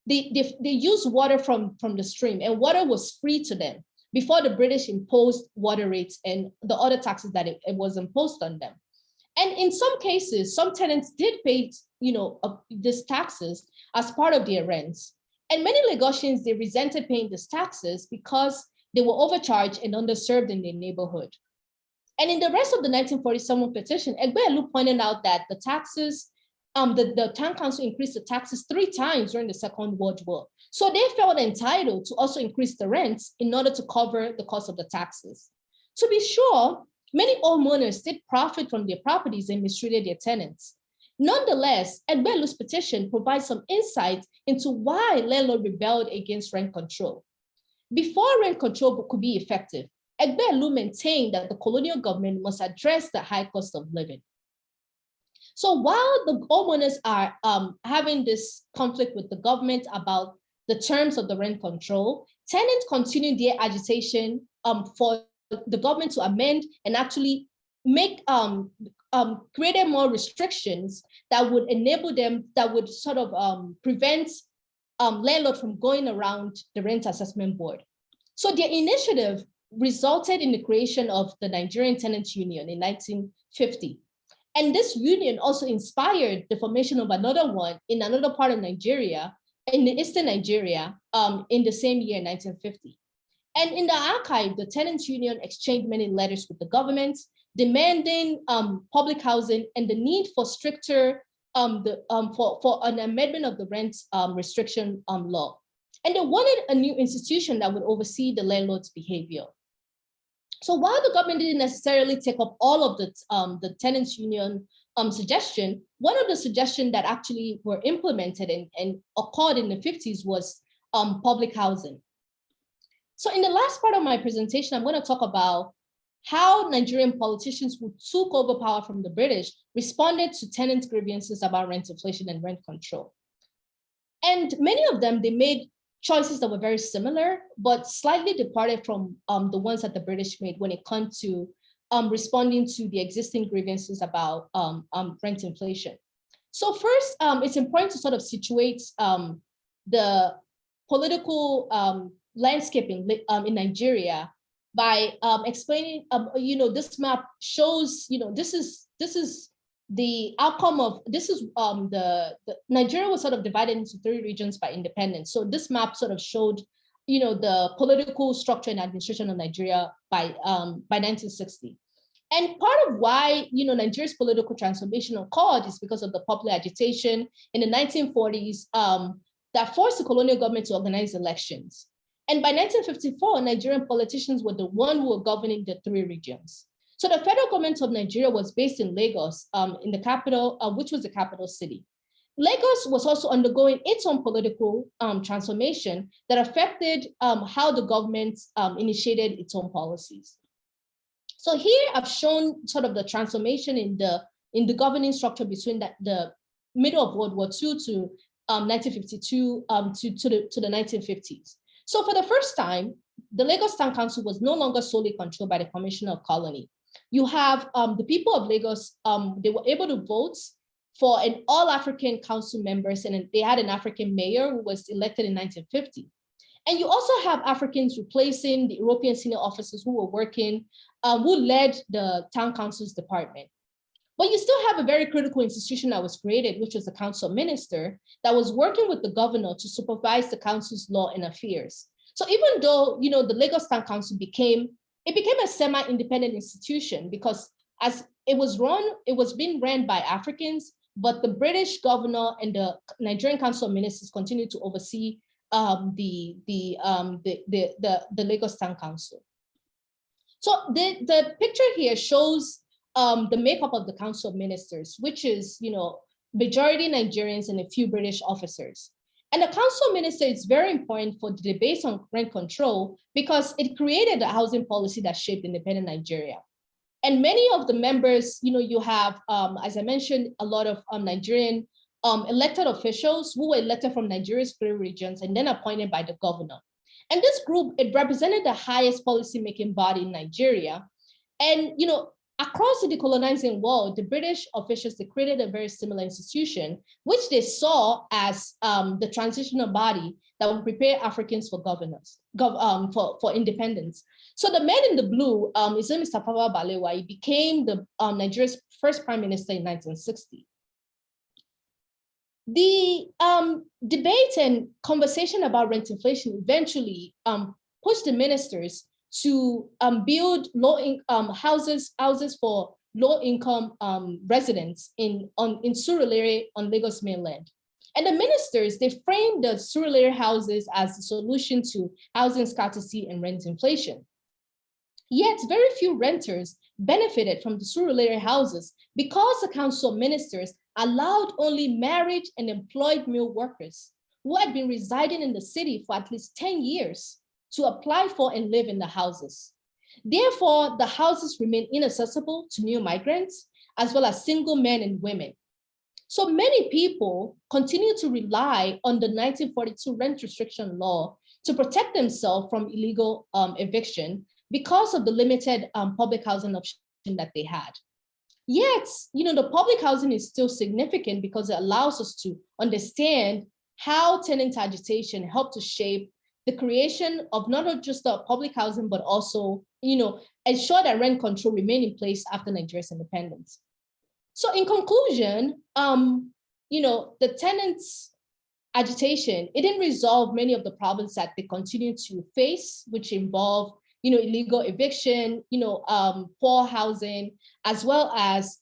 They used water from the stream, and water was free to them before the British imposed water rates and the other taxes that it was imposed on them. And in some cases, some tenants did pay, these taxes as part of their rents. And many Lagosians, they resented paying these taxes because they were overcharged and underserved in their neighborhood. And in the rest of the 1947 petition, Egbelu pointed out that the taxes, the town council increased the taxes 3 times during the Second World War. So they felt entitled to also increase the rents in order to cover the cost of the taxes. To be sure, many homeowners did profit from their properties and mistreated their tenants. Nonetheless, Egbelu's petition provides some insight into why landlords rebelled against rent control. Before rent control could be effective, Egbelu maintained that the colonial government must address the high cost of living. So while the homeowners are having this conflict with the government about the terms of the rent control, tenants continue their agitation for the government to amend and actually make create more restrictions that would enable them, that would sort of prevent landlord from going around the rent assessment board. So their initiative resulted in the creation of the Nigerian Tenants Union in 1950. And this union also inspired the formation of another one in another part of Nigeria, in the eastern Nigeria, in the same year, 1950. And in the archive, the Tenants Union exchanged many letters with the government, demanding public housing and the need for stricter, for an amendment of the rent restriction law. And they wanted a new institution that would oversee the landlord's behavior. So while the government didn't necessarily take up all of the tenants union suggestion, one of the suggestions that actually were implemented and occurred in the 50s was public housing. So in the last part of my presentation, I'm going to talk about how Nigerian politicians who took over power from the British responded to tenants' grievances about rent inflation and rent control. And many of them, they made choices that were very similar, but slightly departed from the ones that the British made when it comes to responding to the existing grievances about rent inflation. So first, it's important to sort of situate the political landscape in Nigeria by explaining, this map shows, this is the outcome of, the Nigeria was sort of divided into 3 regions by independence. So this map sort of showed, the political structure and administration of Nigeria by 1960. And part of why, Nigeria's political transformation occurred is because of the popular agitation in the 1940s that forced the colonial government to organize elections. And by 1954, Nigerian politicians were the one who were governing the 3 regions. So the federal government of Nigeria was based in Lagos, in the capital, which was the capital city. Lagos was also undergoing its own political transformation that affected how the government initiated its own policies. So here I've shown sort of the transformation in the governing structure between the middle of World War II to 1952 to the 1950s. So for the first time, the Lagos Town Council was no longer solely controlled by the Commissioner of Colony. You have the people of Lagos, they were able to vote for an all-African council members, and they had an African mayor who was elected in 1950. And you also have Africans replacing the European senior officers who were working, who led the town council's department. But you still have a very critical institution that was created, which was the council minister that was working with the governor to supervise the council's law and affairs. So even though, the Lagos Town Council became a semi-independent institution, because as it was being ran by Africans, but the British governor and the Nigerian Council of Ministers continued to oversee the Lagos Town Council. So the picture here shows the makeup of the Council of Ministers, which is, majority Nigerians and a few British officers. And the Council Minister is very important for the debate on rent control because it created a housing policy that shaped independent Nigeria. And many of the members, you have, as I mentioned, a lot of Nigerian elected officials who were elected from Nigeria's 3 regions and then appointed by the governor. And this group, it represented the highest policymaking body in Nigeria. And, across the decolonizing world, the British officials, they created a very similar institution, which they saw as the transitional body that would prepare Africans for for independence. So the man in the blue is Mr. Tafawa Balewa. He became the Nigeria's first prime minister in 1960. The debate and conversation about rent inflation eventually pushed the ministers to build houses for low-income residents in Surulere on Lagos mainland. And the ministers, they framed the Surulere houses as the solution to housing scarcity and rent inflation. Yet very few renters benefited from the Surulere houses because the council ministers allowed only married and employed male workers who had been residing in the city for at least 10 years to apply for and live in the houses. Therefore, the houses remain inaccessible to new migrants, as well as single men and women. So many people continue to rely on the 1942 rent restriction law to protect themselves from illegal eviction because of the limited public housing option that they had. Yet, the public housing is still significant because it allows us to understand how tenant agitation helped to shape the creation of not just the public housing, but also, ensure that rent control remained in place after Nigeria's independence. So in conclusion, the tenants agitation, it didn't resolve many of the problems that they continue to face, which involve, illegal eviction, poor housing, as well as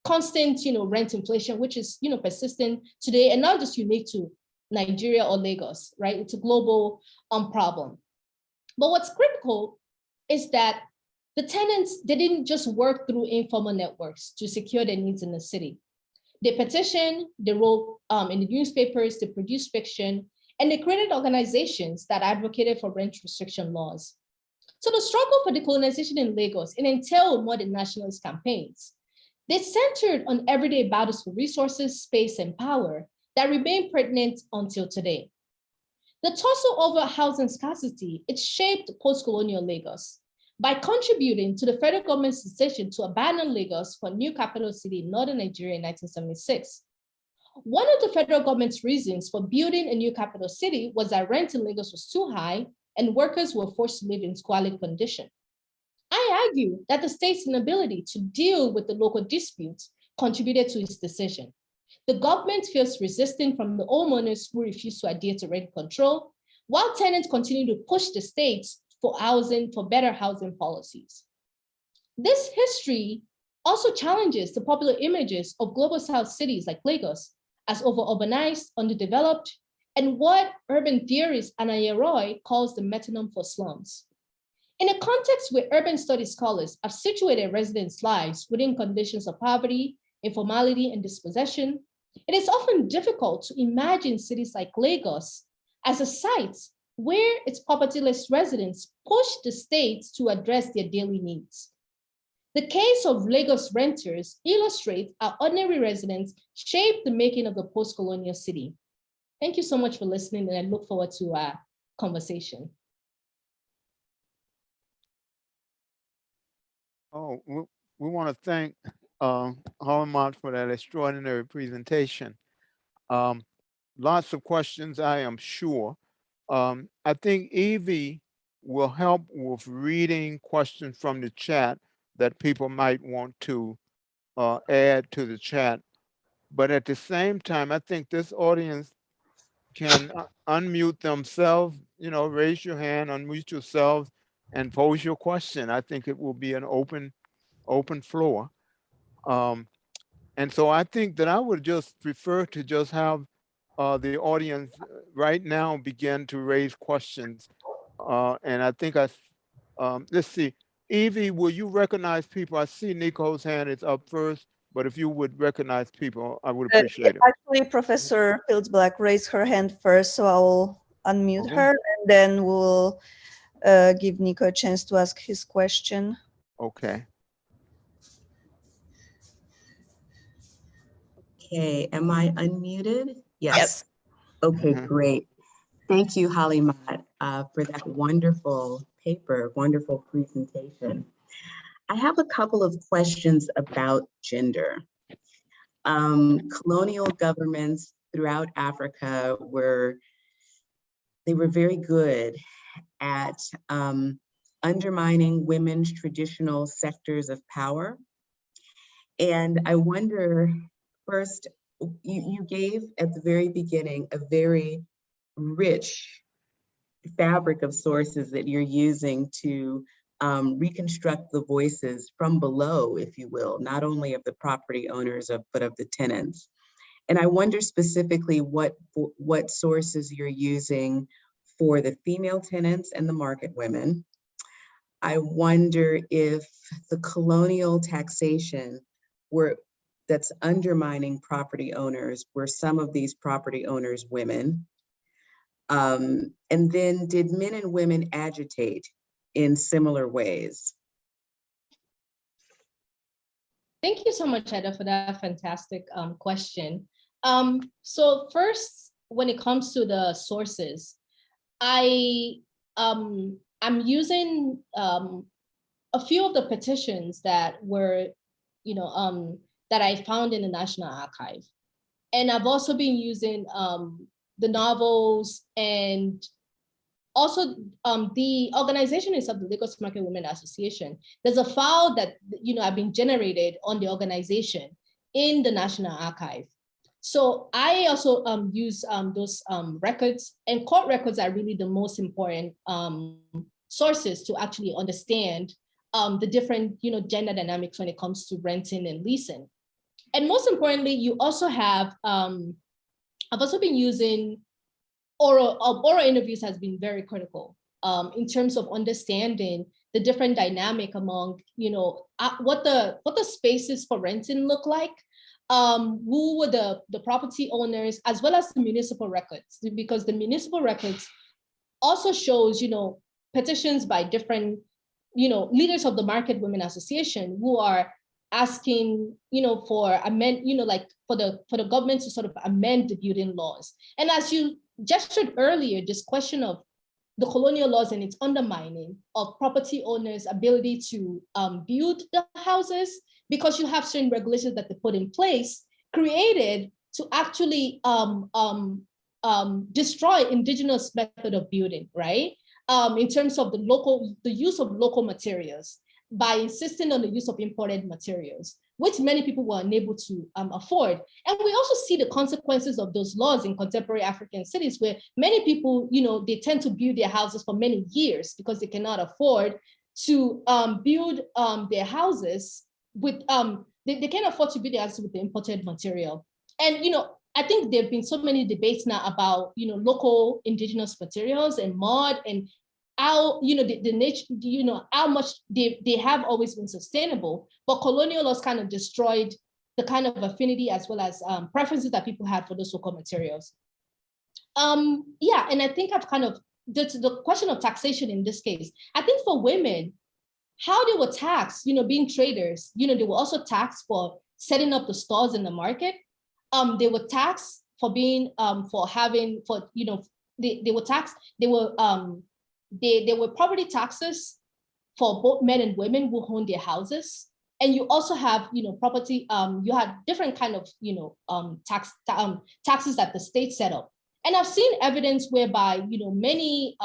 constant, rent inflation, which is, persistent today and not just unique to Nigeria or Lagos, right? It's a global problem. But what's critical is that the tenants, they didn't just work through informal networks to secure their needs in the city. They petitioned, they wrote in the newspapers, they produced fiction, and they created organizations that advocated for rent restriction laws. So the struggle for decolonization in Lagos, it entailed more than nationalist campaigns. They centered on everyday battles for resources, space, and power that remain pertinent until today. The tussle over housing scarcity, it shaped post-colonial Lagos by contributing to the federal government's decision to abandon Lagos for a new capital city in northern Nigeria in 1976. One of the federal government's reasons for building a new capital city was that rent in Lagos was too high and workers were forced to live in squalid conditions. I argue that the state's inability to deal with the local disputes contributed to its decision. The government feels resistance from the homeowners who refuse to adhere to rent control, while tenants continue to push the states for better housing policies. This history also challenges the popular images of global South cities like Lagos as over-urbanized, underdeveloped, and what urban theorist Anaya Roy calls the metronome for slums. In a context where urban studies scholars have situated residents' lives within conditions of poverty, informality, and dispossession, it is often difficult to imagine cities like Lagos as a site where its populous residents push the state to address their daily needs. The case of Lagos renters illustrates how ordinary residents shaped the making of the post-colonial city. Thank you so much for listening, and I look forward to our conversation. Oh, we want to thank Harmont for that extraordinary presentation. Lots of questions, I am sure. I think Evie will help with reading questions from the chat that people might want to add to the chat. But at the same time, I think this audience can unmute themselves, raise your hand, unmute yourselves, and pose your question. I think it will be an open floor. And so I think that I would just prefer to just have the audience right now begin to raise questions. And I think let's see, Evie, will you recognize people? I see Nico's hand is up first, but if you would recognize people, I would appreciate it. Actually, Professor Fields Black raised her hand first, so I will unmute her, and then we'll give Nico a chance to ask his question. Okay. Okay, am I unmuted? Yes. Okay, great. Thank you, Halimat, for that wonderful paper, wonderful presentation. I have a couple of questions about gender. Colonial governments throughout Africa were very good at undermining women's traditional sectors of power. And I wonder, first, you gave at the very beginning a very rich fabric of sources that you're using to reconstruct the voices from below, if you will, not only of the property owners, but of the tenants. And I wonder specifically what sources you're using for the female tenants and the market women. I wonder if the colonial taxation that's undermining property owners, were some of these property owners women? And then did men and women agitate in similar ways? Thank you so much, Eda, for that fantastic question. So first, when it comes to the sources, I'm using a few of the petitions that were, that I found in the National Archive. And I've also been using the novels, and also the organization is of the Lagos Market Women Association. There's a file that have been generated on the organization in the National Archive. So I also use those records, and court records are really the most important sources to actually understand the different gender dynamics when it comes to renting and leasing. And most importantly, you also have, I've also been using oral interviews has been very critical in terms of understanding the different dynamic among, what the spaces for renting look like, who were the property owners, as well as the municipal records, because the municipal records also shows, petitions by different, leaders of the Market Women Association who are asking, for for the government to sort of amend the building laws. And as you gestured earlier, this question of the colonial laws and its undermining of property owners' ability to build the houses, because you have certain regulations that they put in place, created to actually destroy indigenous method of building, right? In terms of the use of local materials, by insisting on the use of imported materials, which many people were unable to afford. And we also see the consequences of those laws in contemporary African cities, where many people, they tend to build their houses for many years because they cannot afford to build their houses with, they can't afford to build their houses with the imported material. And, I think there've been so many debates now about, local indigenous materials and mud, and how, the nature, how much they have always been sustainable, but colonial laws kind of destroyed the kind of affinity as well as preferences that people had for those local materials. Yeah, and I think I've kind of, the question of taxation in this case, I think for women, how they were taxed, being traders, they were also taxed for setting up the stores in the market. They were taxed for being, they were taxed, there were property taxes for both men and women who own their houses. And you also have, property, you had different kind of, taxes that the state set up. And I've seen evidence whereby, many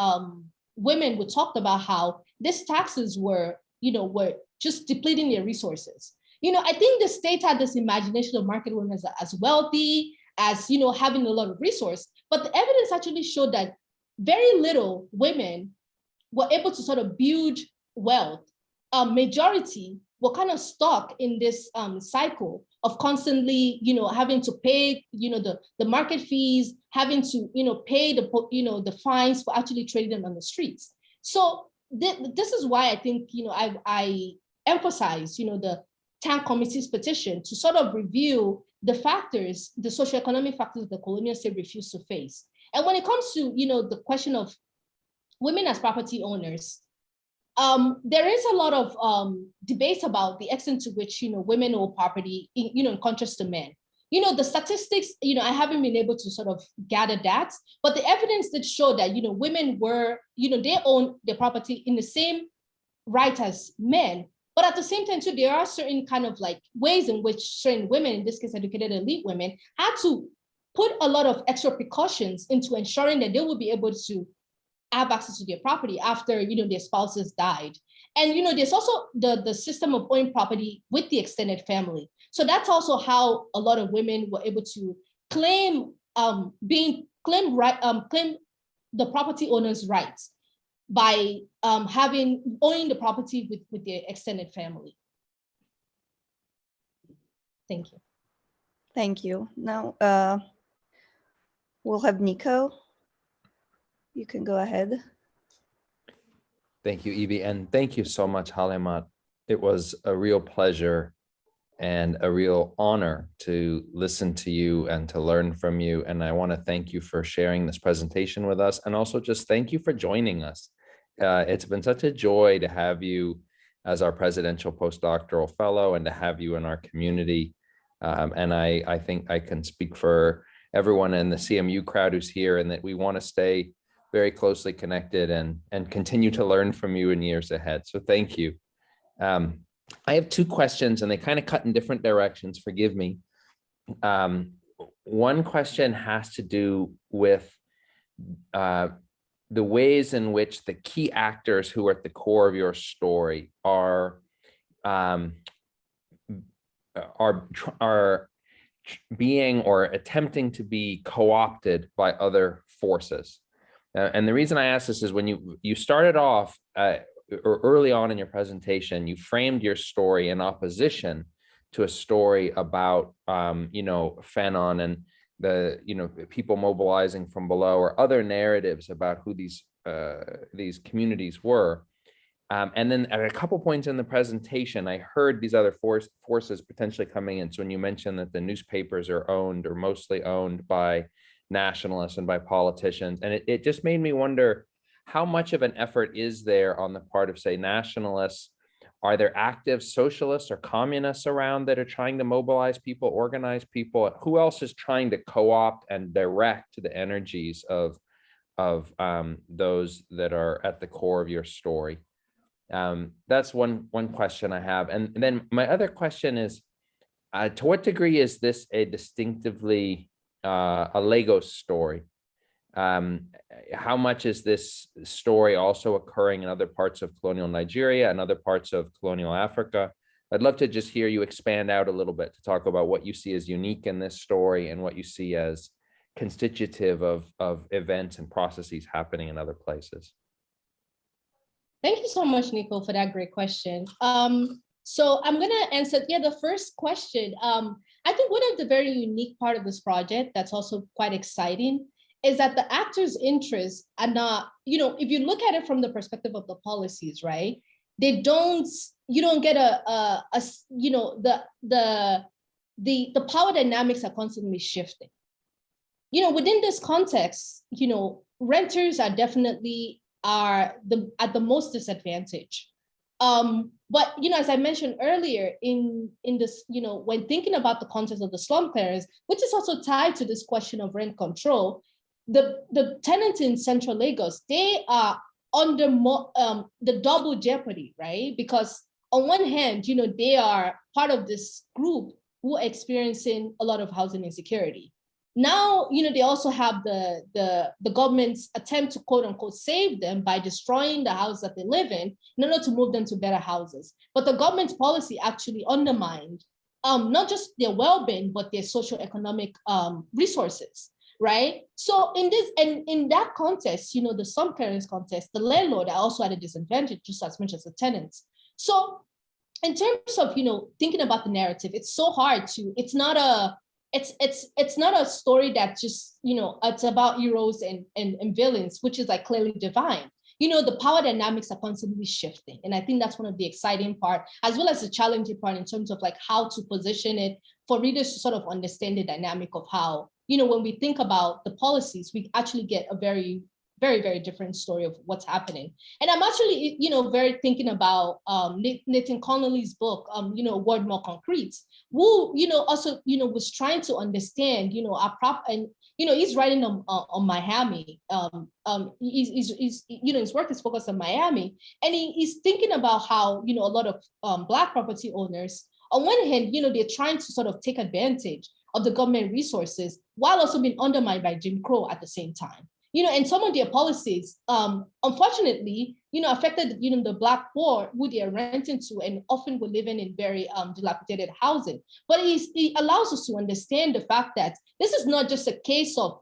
women were talked about how these taxes were just depleting their resources. I think the state had this imagination of market women as wealthy, as, having a lot of resource, but the evidence actually showed that very little women were able to sort of build wealth. Majority were kind of stuck in this cycle of constantly, having to pay, the market fees, having to, pay the fines for actually trading on the streets. So this is why I think, I emphasize, the Tank Committee's petition to sort of review the factors, the socioeconomic factors the colonial state refused to face. And when it comes to, the question of women as property owners, there is a lot of debate about the extent to which, women own property, in contrast to men. The statistics, I haven't been able to sort of gather that, but the evidence did show that, women were, they own their property in the same right as men. But at the same time, too, there are certain kind of like ways in which certain women, in this case, educated elite women, had to put a lot of extra precautions into ensuring that they will be able to have access to their property after, their spouses died. And, there's also the system of owning property with the extended family. So that's also how a lot of women were able to claim claim the property owner's rights by owning the property with their extended family. Thank you. Thank you. Now we'll have Nico. You can go ahead. Thank you, Evie, and thank you so much, Halimat. It was a real pleasure and a real honor to listen to you and to learn from you. And I want to thank you for sharing this presentation with us, and also just thank you for joining us. It's been such a joy to have you as our presidential postdoctoral fellow and to have you in our community. And I think I can speak for everyone in the CMU crowd who's here, and that we want to stay very closely connected and continue to learn from you in years ahead. So thank you. I have two questions and they kind of cut in different directions, forgive me. One question has to do with the ways in which the key actors who are at the core of your story are being or attempting to be co-opted by other forces. And the reason I ask this is when you started off or early on in your presentation, you framed your story in opposition to a story about Fanon and the people mobilizing from below, or other narratives about who these communities were. And then at a couple points in the presentation, I heard these other forces potentially coming in. So when you mentioned that the newspapers are owned or mostly owned by nationalists and by politicians, and it just made me wonder, how much of an effort is there on the part of, say, nationalists? Are there active socialists or communists around that are trying to mobilize people, organize people? Who else is trying to co-opt and direct the energies of those that are at the core of your story? That's one question I have. And then my other question is, to what degree is this a distinctively a Lagos story? How much is this story also occurring in other parts of colonial Nigeria and other parts of colonial Africa? I'd love to just hear you expand out a little bit to talk about what you see as unique in this story and what you see as constitutive of events and processes happening in other places. Thank you so much, Nico, for that great question. So I'm gonna answer, the first question. I think one of the very unique part of this project that's also quite exciting is that the actors' interests are not, if you look at it from the perspective of the policies, right? You don't get the power dynamics are constantly shifting. Within this context, renters are definitely at the most disadvantaged. But as I mentioned earlier, in this, when thinking about the context of the slum clearance, which is also tied to this question of rent control, the tenants in Central Lagos, they are under the double jeopardy, right? Because on one hand, they are part of this group who are experiencing a lot of housing insecurity. Now, they also have the government's attempt to quote unquote save them by destroying the house that they live in order to move them to better houses. But the government's policy actually undermined not just their well-being, but their socioeconomic resources, right? So in that context, the slum clearance context, the landlord are also at a disadvantage just as much as the tenants. So in terms of, thinking about the narrative, it's so hard to, it's not a story that just, it's about heroes and villains, which is like clearly divine. The power dynamics are constantly shifting. And I think that's one of the exciting part, as well as the challenging part in terms of like how to position it for readers to sort of understand the dynamic of how, when we think about the policies, we actually get a very, very, very different story of what's happening. And I'm actually, very thinking about Nathan Connolly's book, Word More Concrete, who, also, was trying to understand, and, he's writing on Miami. His work is focused on Miami. And he's thinking about how, a lot of Black property owners, on one hand, they're trying to sort of take advantage of the government resources while also being undermined by Jim Crow at the same time. And some of their policies, unfortunately, affected, the Black poor who they are renting to and often were living in very dilapidated housing. But he allows us to understand the fact that this is not just a case of,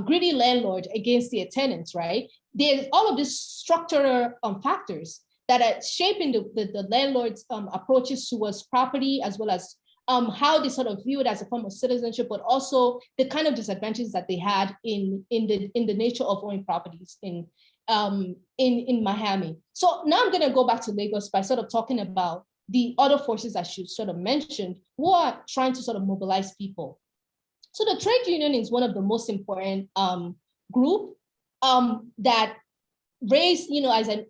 greedy landlord against their tenants, right? There's all of these structural factors that are shaping the landlord's approaches towards property, as well as how they sort of view it as a form of citizenship, but also the kind of disadvantages that they had in the nature of owning properties in Miami. So now I'm going to go back to Lagos by sort of talking about the other forces I should sort of mention who are trying to sort of mobilize people. So the trade union is one of the most important group that raised, as I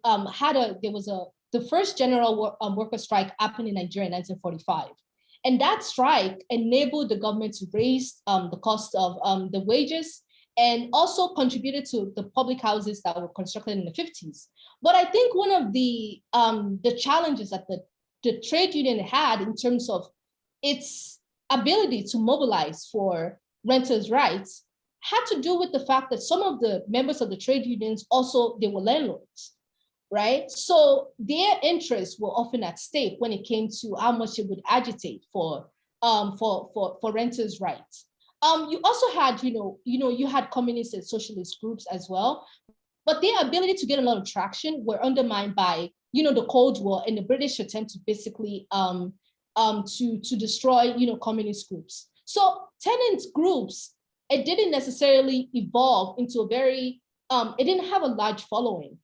the first general worker strike happened in Nigeria in 1945. And that strike enabled the government to raise the cost of the wages, and also contributed to the public houses that were constructed in the 50s. But I think one of the challenges that the trade union had in terms of its ability to mobilize for renters' rights had to do with the fact that some of the members of the trade unions also, they were landlords, right? So their interests were often at stake when it came to how much it would agitate for renters' rights. You also had, you had communist and socialist groups as well, but their ability to get a lot of traction were undermined by, the Cold War and the British attempt to basically to destroy, communist groups. So tenants groups, it didn't necessarily evolve into a very, it didn't have a large following.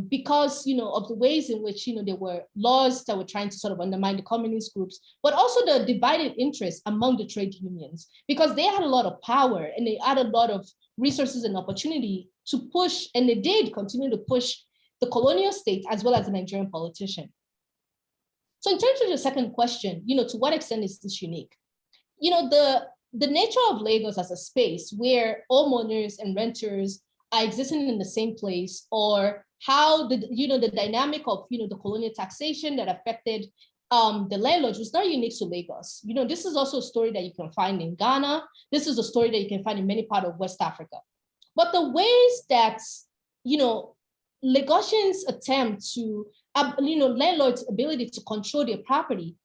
Because of the ways in which there were laws that were trying to sort of undermine the communist groups, but also the divided interest among the trade unions, because they had a lot of power and they had a lot of resources and opportunity to push, and they did continue to push the colonial state as well as the Nigerian politician. So in terms of your second question, to what extent is this unique? The nature of Lagos as a space where homeowners and renters are existing in the same place, or how the dynamic of the colonial taxation that affected the landlords was not unique to Lagos. This is also a story that you can find in Ghana. This is a story that you can find in many parts of West Africa. But the ways that Lagosians attempt to landlords' ability to control their property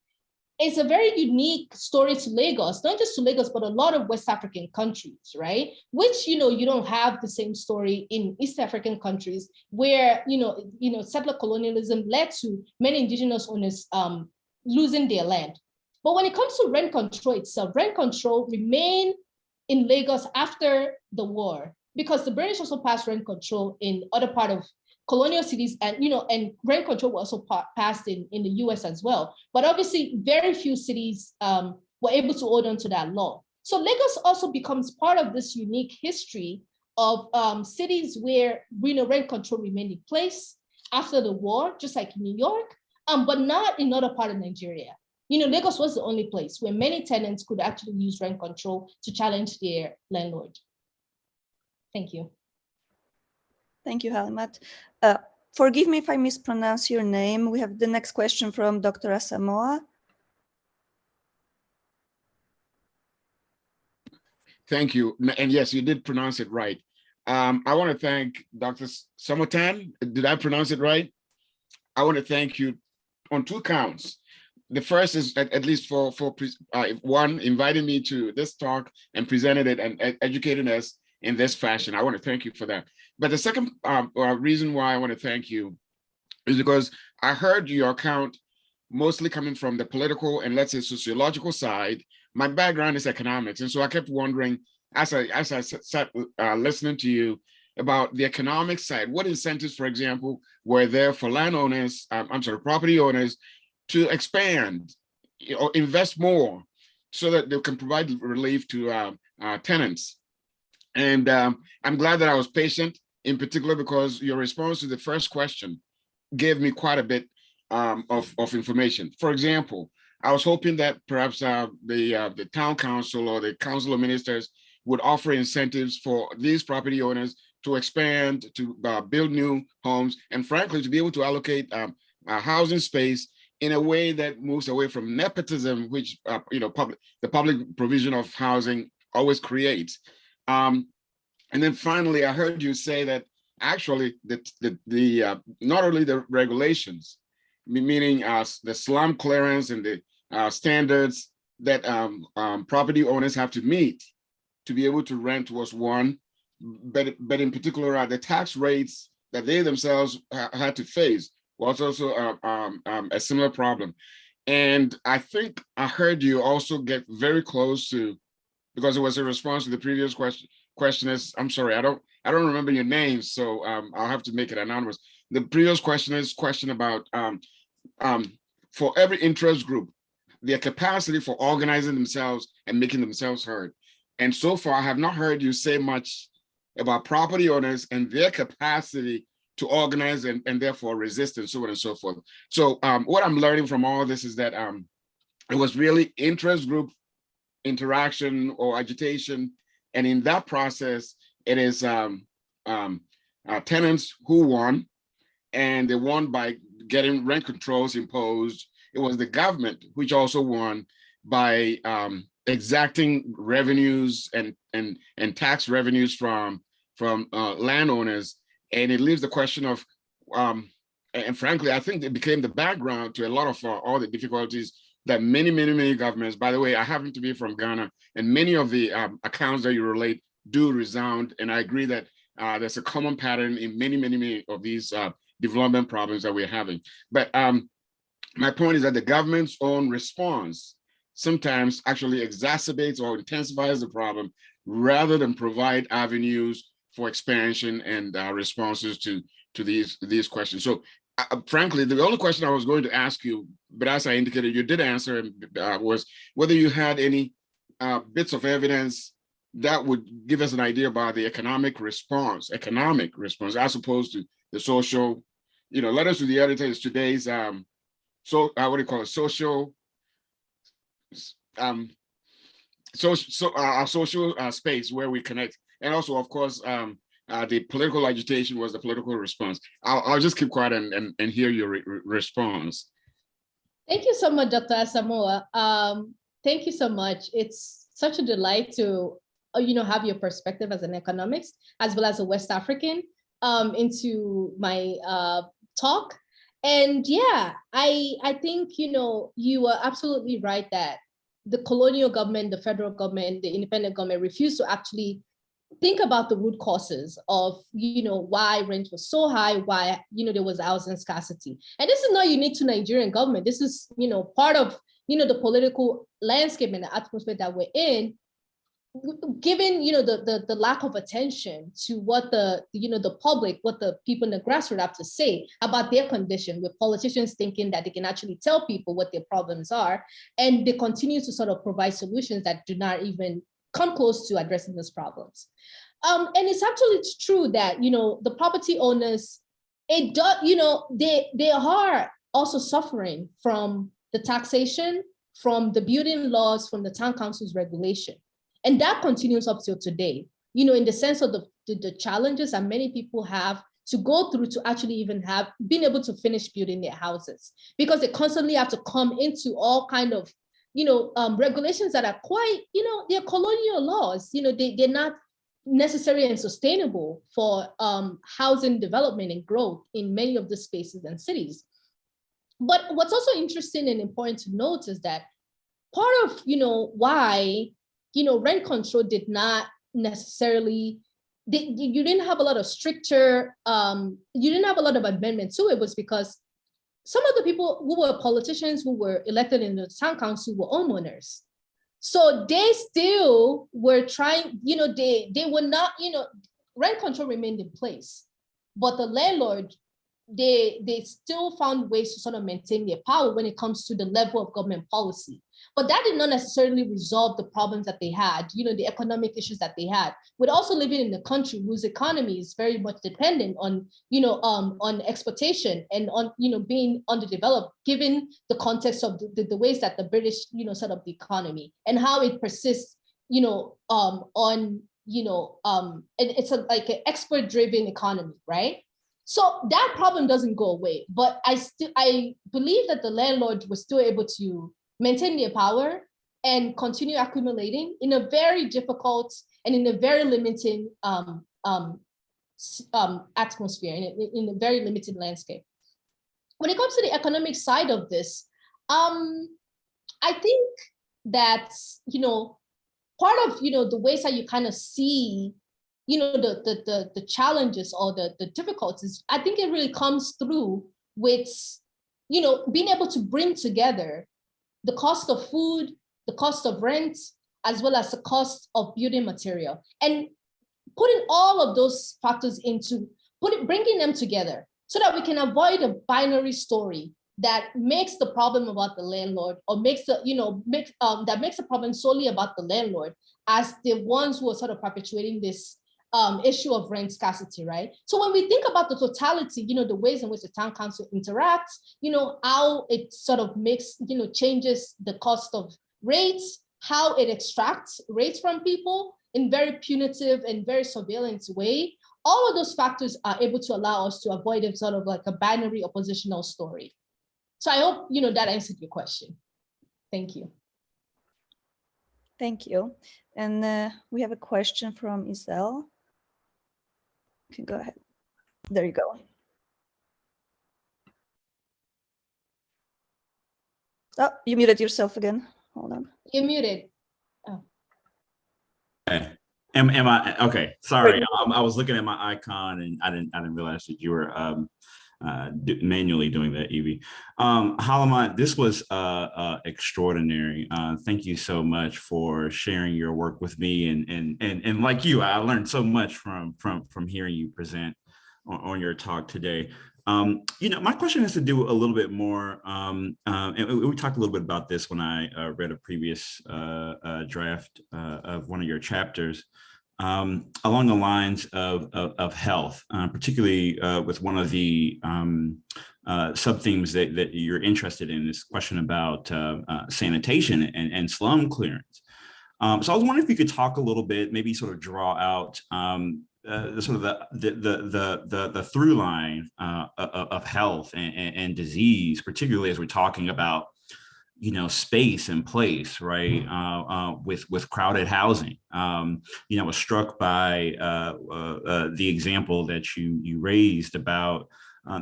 is a very unique story to Lagos, not just to Lagos, but a lot of West African countries, right? Which, you don't have the same story in East African countries where, settler colonialism led to many indigenous owners losing their land. But when it comes to rent control itself, rent control remained in Lagos after the war, because the British also passed rent control in other part of colonial cities, and and rent control was also passed in the US as well. But obviously, very few cities were able to hold on to that law. So Lagos also becomes part of this unique history of cities where rent control remained in place after the war, just like New York, but not in other part of Nigeria. Lagos was the only place where many tenants could actually use rent control to challenge their landlord. Thank you. Thank you, Halimat. Forgive me if I mispronounce your name. We have the next question from Dr. Asamoah. Thank you. And yes, you did pronounce it right. I want to thank Dr. Samotan. Did I pronounce it right? I want to thank you on two counts. The first is at least for one, inviting me to this talk and presented it and educating us in this fashion. I want to thank you for that. But the second reason why I want to thank you is because I heard your account mostly coming from the political and, let's say, sociological side. My background is economics. And so I kept wondering, as I sat listening to you, about the economic side. What incentives, for example, were there for landowners, property owners, to expand or invest more so that they can provide relief to tenants? And I'm glad that I was patient, in particular because your response to the first question gave me quite a bit of information. For example, I was hoping that perhaps the town council or the council of ministers would offer incentives for these property owners to expand, to build new homes, and frankly, to be able to allocate housing space in a way that moves away from nepotism, which the public provision of housing always creates. And then finally, I heard you say that actually the not only the regulations, meaning the slum clearance and the standards that property owners have to meet to be able to rent was one, but in particular the tax rates that they themselves had to face was also a similar problem. And I think I heard you also get very close to, because it was a response to the previous questioners. I'm sorry, I don't remember your name, so I'll have to make it anonymous. The previous questioner's question about for every interest group, their capacity for organizing themselves and making themselves heard. And so far, I have not heard you say much about property owners and their capacity to organize and therefore resist and so on and so forth. So what I'm learning from all this is that it was really interest group interaction or agitation. And in that process, it is tenants who won, and they won by getting rent controls imposed. It was the government which also won by exacting revenues and tax revenues from landowners. And it leaves the question of, and frankly, I think it became the background to a lot of all the difficulties that many governments, by the way, I happen to be from Ghana, and many of the accounts that you relate do resound. And I agree that there's a common pattern in many of these development problems that we're having. But my point is that the government's own response sometimes actually exacerbates or intensifies the problem rather than provide avenues for expansion and responses to these questions. So frankly, the only question I was going to ask you, but as I indicated, you did answer, was whether you had any bits of evidence that would give us an idea about the economic response, as opposed to the social. Letters to the editor is today's what do you call it? Social our social space where we connect, and also, of course, the political agitation was the political response. I'll just keep quiet and hear your response. Thank you so much, Dr. Asamoah. Thank you so much. It's such a delight to have your perspective as an economist as well as a West African into my talk. And yeah, I think you are absolutely right that the colonial government, the federal government, the independent government refused to actually think about the root causes of why rent was so high, why there was housing scarcity. And this is not unique to Nigerian government. This is part of the political landscape and the atmosphere that we're in, given the lack of attention to what the public, what the people in the grassroots have to say about their condition, with politicians thinking that they can actually tell people what their problems are, and they continue to sort of provide solutions that do not even come close to addressing those problems. And it's absolutely true that the property owners, they are also suffering from the taxation, from the building laws, from the town council's regulation. And that continues up till today, in the sense of the challenges that many people have to go through to actually even have been able to finish building their houses, because they constantly have to come into all kind of, regulations that are quite, they're colonial laws, they're not necessary and sustainable for housing development and growth in many of the spaces and cities. But what's also interesting and important to note is that part of, why rent control did not necessarily, you didn't have a lot of stricter, you didn't have a lot of amendment to it, was because some of the people who were politicians who were elected in the town council were homeowners. So they still were trying, they were not, rent control remained in place, but the landlord, they still found ways to sort of maintain their power when it comes to the level of government policy. But that did not necessarily resolve the problems that they had, the economic issues that they had. With also living in a country whose economy is very much dependent on, on exportation and on, being underdeveloped, given the context of the ways that the British, set up the economy and how it persists, and it's like an export-driven economy, right? So that problem doesn't go away, but I believe that the landlord was still able to maintain their power and continue accumulating in a very difficult and in a very limited atmosphere, in a very limited landscape. When it comes to the economic side of this, I think that, part of, the ways that you kind of see, the challenges or the difficulties, I think it really comes through with, being able to bring together the cost of food, the cost of rent, as well as the cost of building material, and putting all of those factors into bringing them together so that we can avoid a binary story that makes the problem about the landlord, or makes the, that makes the problem solely about the landlord as the ones who are sort of perpetuating this issue of rent scarcity, right? So when we think about the totality, the ways in which the town council interacts, how it sort of makes, changes the cost of rates, how it extracts rates from people in very punitive and very surveillance way, all of those factors are able to allow us to avoid a sort of like a binary oppositional story. So I hope, that answered your question. Thank you. Thank you. And we have a question from Isel. You can go ahead. There you go. Oh, you muted yourself again. Hold on. You're muted. Oh. Okay. Am I okay? Sorry, I was looking at my icon and I didn't realize that you were manually doing that, Evie. Halamat, this was extraordinary. Thank you so much for sharing your work with me, and like you, I learned so much from hearing you present on your talk today. My question has to do a little bit more, and we talked a little bit about this when I read a previous draft of one of your chapters, along the lines of health, particularly with one of the sub-themes that you're interested in, this question about sanitation and slum clearance. So I was wondering if you could talk a little bit, maybe sort of draw out the through line of health and disease, particularly as we're talking about, space and place, right? With crowded housing. I was struck by the example that you raised about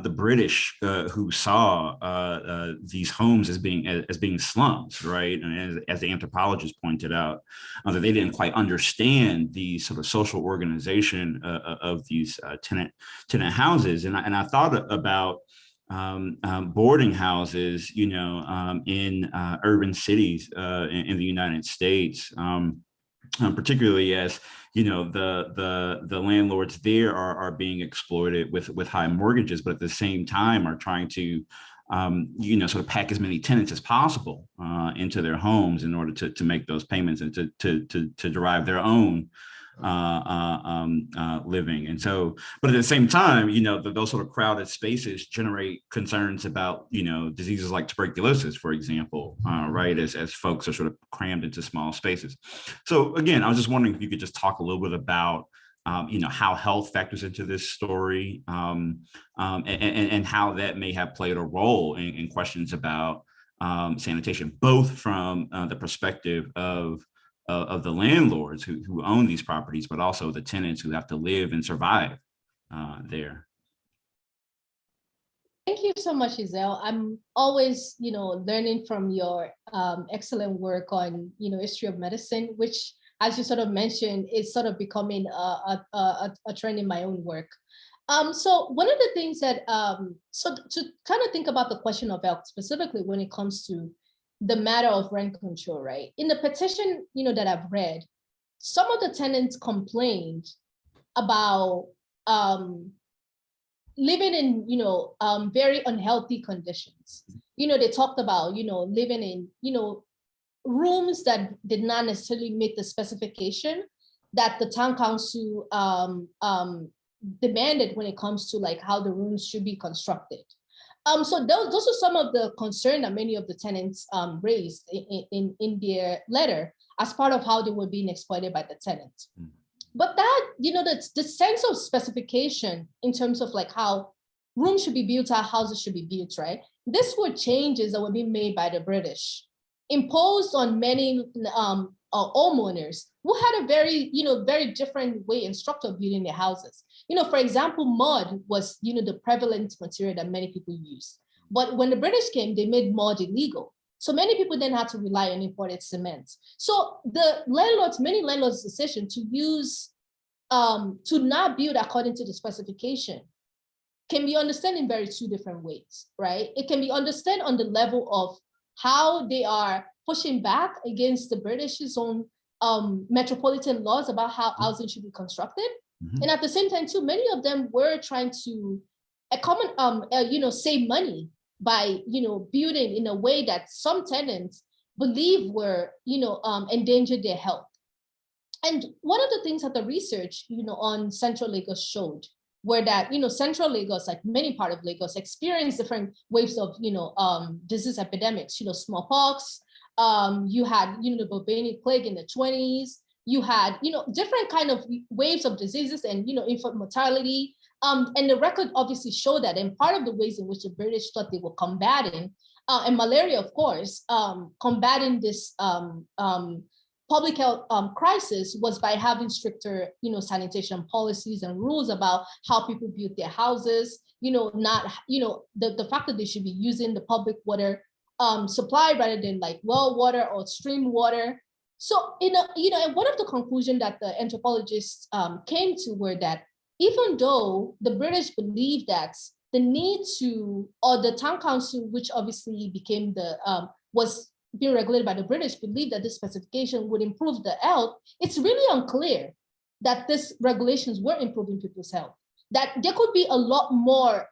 the British who saw these homes as being slums, right? And as the anthropologist pointed out, that they didn't quite understand the sort of social organization of these tenant houses. And I thought about boarding houses, in urban cities in the United States, particularly as the landlords there are being exploited with high mortgages, but at the same time are trying to sort of pack as many tenants as possible into their homes in order to make those payments and to derive their own living. And so, but at the same time, those sort of crowded spaces generate concerns about, diseases like tuberculosis, for example, right, as folks are sort of crammed into small spaces. So again, I was just wondering if you could just talk a little bit about how health factors into this story, and how that may have played a role in questions about sanitation, both from the perspective of the landlords who own these properties, but also the tenants who have to live and survive there. Thank you so much, Giselle. I'm always, learning from your excellent work on, history of medicine, which, as you sort of mentioned, is sort of becoming a trend in my own work. So one of the things that, so to kind of think about the question of health specifically when it comes to the matter of rent control, right? In the petition, that I've read, some of the tenants complained about living in, very unhealthy conditions. They talked about, living in, rooms that did not necessarily meet the specification that the town council demanded when it comes to like how the rooms should be constructed. So those are some of the concern that many of the tenants raised in their letter as part of how they were being exploited by the tenants. But that, the sense of specification in terms of like how rooms should be built, how houses should be built, right? These were changes that were being made by the British, imposed on many homeowners who had a very, very different way and structure of building their houses. For example, mud was, the prevalent material that many people use. But when the British came, they made mud illegal. So many people then had to rely on imported cement. So many landlords' decision to use, to not build according to the specification can be understood in two different ways, right? It can be understood on the level of how they are pushing back against the British's own metropolitan laws about how housing should be constructed. And at the same time, too, many of them were trying to save money by, building in a way that some tenants believe were, endangered their health. And one of the things that the research, on Central Lagos showed were that, Central Lagos, like many part of Lagos, experienced different waves of, disease epidemics, smallpox. You had, the bubonic plague in the 20s. You had, different kind of waves of diseases and, infant mortality. And the record obviously showed that. And part of the ways in which the British thought they were combating, and malaria, of course, combating this public health crisis was by having stricter, sanitation policies and rules about how people build their houses, not, the fact that they should be using the public water supply rather than like well water or stream water. So, and one of the conclusions that the anthropologists came to were that even though the British believed that the need to, or the town council, which obviously became the, was being regulated by the British, believed that this specification would improve the health, it's really unclear that these regulations were improving people's health. That there could be a lot more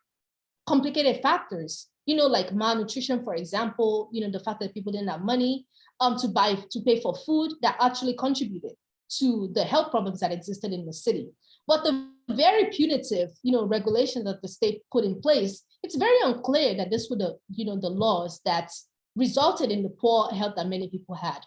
complicated factors, like malnutrition, for example, the fact that people didn't have money to pay for food that actually contributed to the health problems that existed in the city. But the very punitive, regulations that the state put in place, it's very unclear that this were the, the laws that resulted in the poor health that many people had.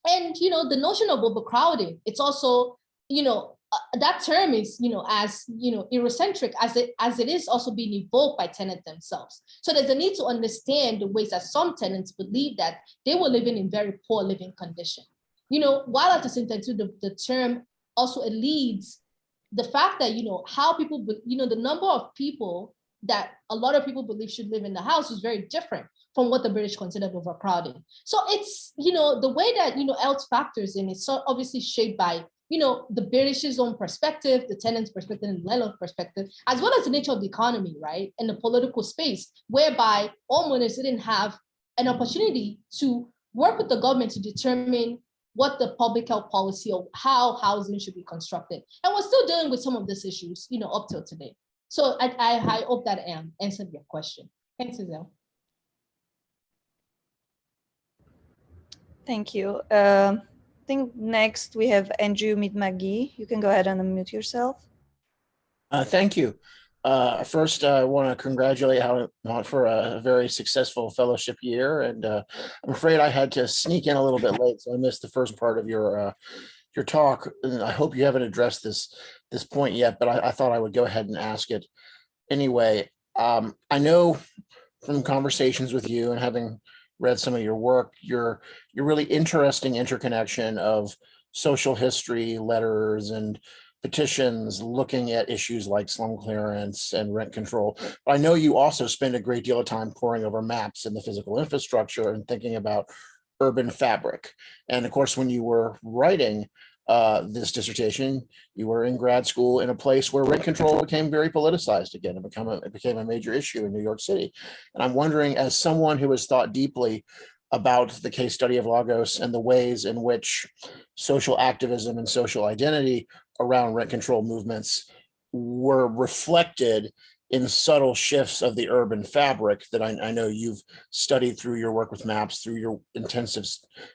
And, the notion of overcrowding, it's also, that term is, as, Eurocentric as it is also being evoked by tenants themselves. So there's a need to understand the ways that some tenants believe that they were living in very poor living condition. While at the same time, too, the term also leads the fact that, how people, the number of people that a lot of people believe should live in the house is very different from what the British considered overcrowding. So it's, the way that, health factors in, it's so obviously shaped by, the British's own perspective, the tenant's perspective, and the landlord perspective, as well as the nature of the economy, right? And the political space, whereby homeowners didn't have an opportunity to work with the government to determine what the public health policy or how housing should be constructed. And we're still dealing with some of these issues, up till today. So I hope that answered your question. Thanks, Giselle. Thank you. I think next we have Andrew Mead-McGee. You can go ahead and unmute yourself. Thank you. First, I want to congratulate Howard for a very successful fellowship year. And I'm afraid I had to sneak in a little bit late, so I missed the first part of your talk. And I hope you haven't addressed this point yet, but I thought I would go ahead and ask it anyway. I know from conversations with you and having read some of your work, your really interesting interconnection of social history, letters, and petitions looking at issues like slum clearance and rent control. But I know you also spend a great deal of time poring over maps and the physical infrastructure and thinking about urban fabric. And of course, when you were writing this dissertation, you were in grad school in a place where rent control became very politicized again. It became a major issue in New York City. And I'm wondering, as someone who has thought deeply about the case study of Lagos and the ways in which social activism and social identity around rent control movements were reflected in subtle shifts of the urban fabric that I know you've studied through your work with maps, through your intensive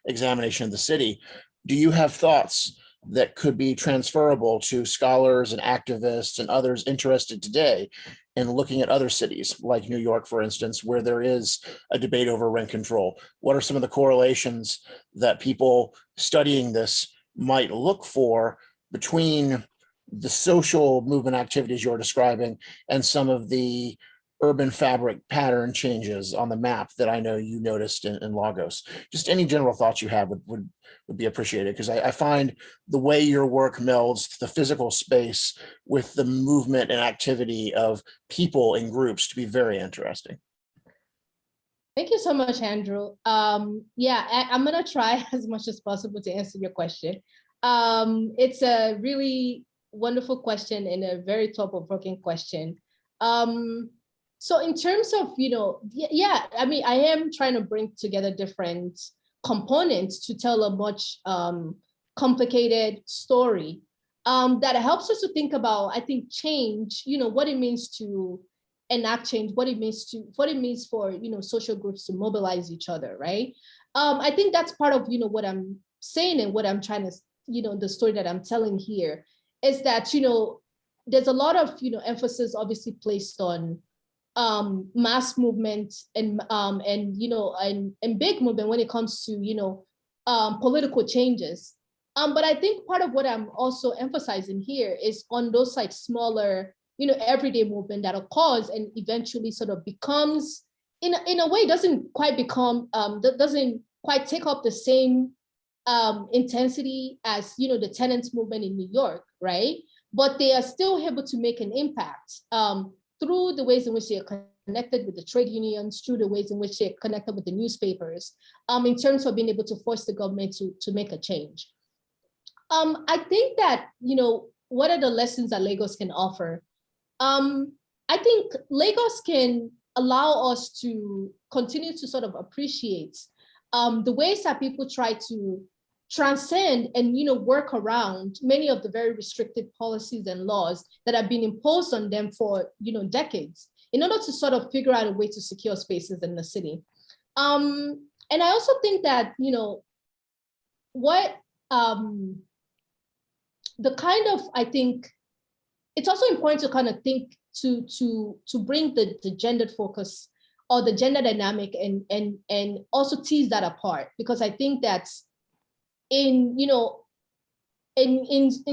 examination of the city, do you have thoughts that could be transferable to scholars and activists and others interested today in looking at other cities like New York, for instance, where there is a debate over rent control? What are some of the correlations that people studying this might look for between the social movement activities you're describing and some of the urban fabric pattern changes on the map that I know you noticed in Lagos? Just any general thoughts you have would be appreciated, because I find the way your work melds the physical space with the movement and activity of people in groups to be very interesting. Thank you so much, Andrew. Yeah, I'm gonna try as much as possible to answer your question. It's a really wonderful question and a very thought-provoking question. So in terms of, yeah, I mean, I am trying to bring together different components to tell a much complicated story that helps us to think about, I think, change, what it means to enact change, what it means for, social groups to mobilize each other, right? I think that's part of, what I'm saying and what I'm trying to the story that I'm telling here is that, there's a lot of, emphasis obviously placed on mass movement and big movement when it comes to, political changes. But I think part of what I'm also emphasizing here is on those like smaller, everyday movement that occurs and eventually sort of becomes, in a way, doesn't quite become, doesn't quite take up the same intensity as, the tenants movement in New York, right? But they are still able to make an impact through the ways in which they are connected with the trade unions, through the ways in which they're connected with the newspapers, in terms of being able to force the government to make a change. I think that, what are the lessons that Lagos can offer? I think Lagos can allow us to continue to sort of appreciate the ways that people try to transcend and work around many of the very restrictive policies and laws that have been imposed on them for decades in order to sort of figure out a way to secure spaces in the city. And I also think that what the kind of, I think it's also important to kind of think to bring the gendered focus or the gender dynamic and also tease that apart, because I think that's in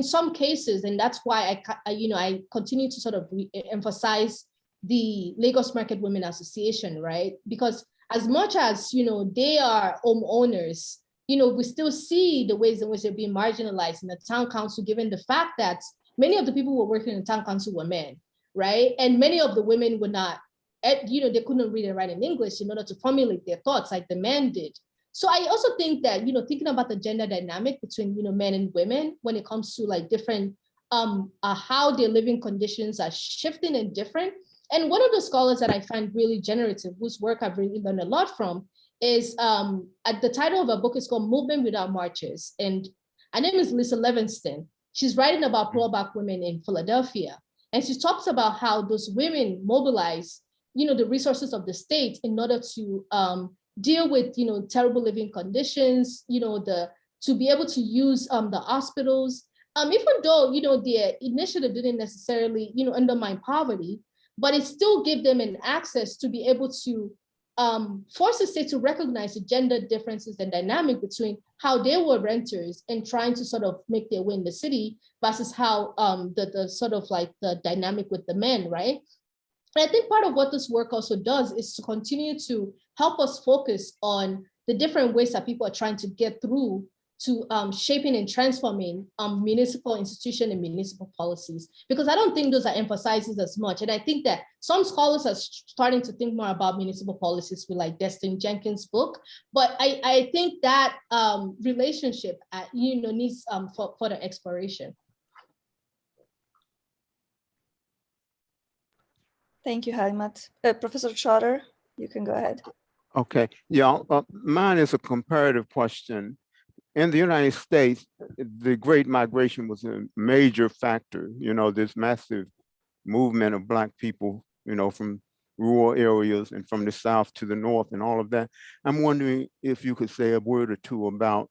some cases, and that's why I continue to sort of emphasize the Lagos Market Women Association, right? Because as much as they are homeowners, we still see the ways in which they're being marginalized in the town council, given the fact that many of the people who were working in the town council were men, right? And many of the women were not, they couldn't read and write in English in order to formulate their thoughts like the men did. So I also think that, thinking about the gender dynamic between, men and women when it comes to like different, how their living conditions are shifting and different. And one of the scholars that I find really generative, whose work I've really learned a lot from, is the title of a book is called Movement Without Marches. And her name is Lisa Levinston. She's writing about pro-Black women in Philadelphia. And she talks about how those women mobilize, the resources of the state in order to deal with, terrible living conditions, to be able to use the hospitals, even though, their initiative didn't necessarily, undermine poverty, but it still gave them an access to be able to force the state to recognize the gender differences and dynamic between how they were renters and trying to sort of make their way in the city versus how the sort of like the dynamic with the men, right? And I think part of what this work also does is to continue to help us focus on the different ways that people are trying to get through to shaping and transforming municipal institutions and municipal policies, because I don't think those are emphasized as much. And I think that some scholars are starting to think more about municipal policies with like Destin Jenkins' book, but I think that relationship needs further exploration. Thank you, Halimat. Professor Trotter, you can go ahead. Okay, yeah, mine is a comparative question. In the United States, the Great Migration was a major factor, this massive movement of Black people, from rural areas and from the South to the North and all of that. I'm wondering if you could say a word or two about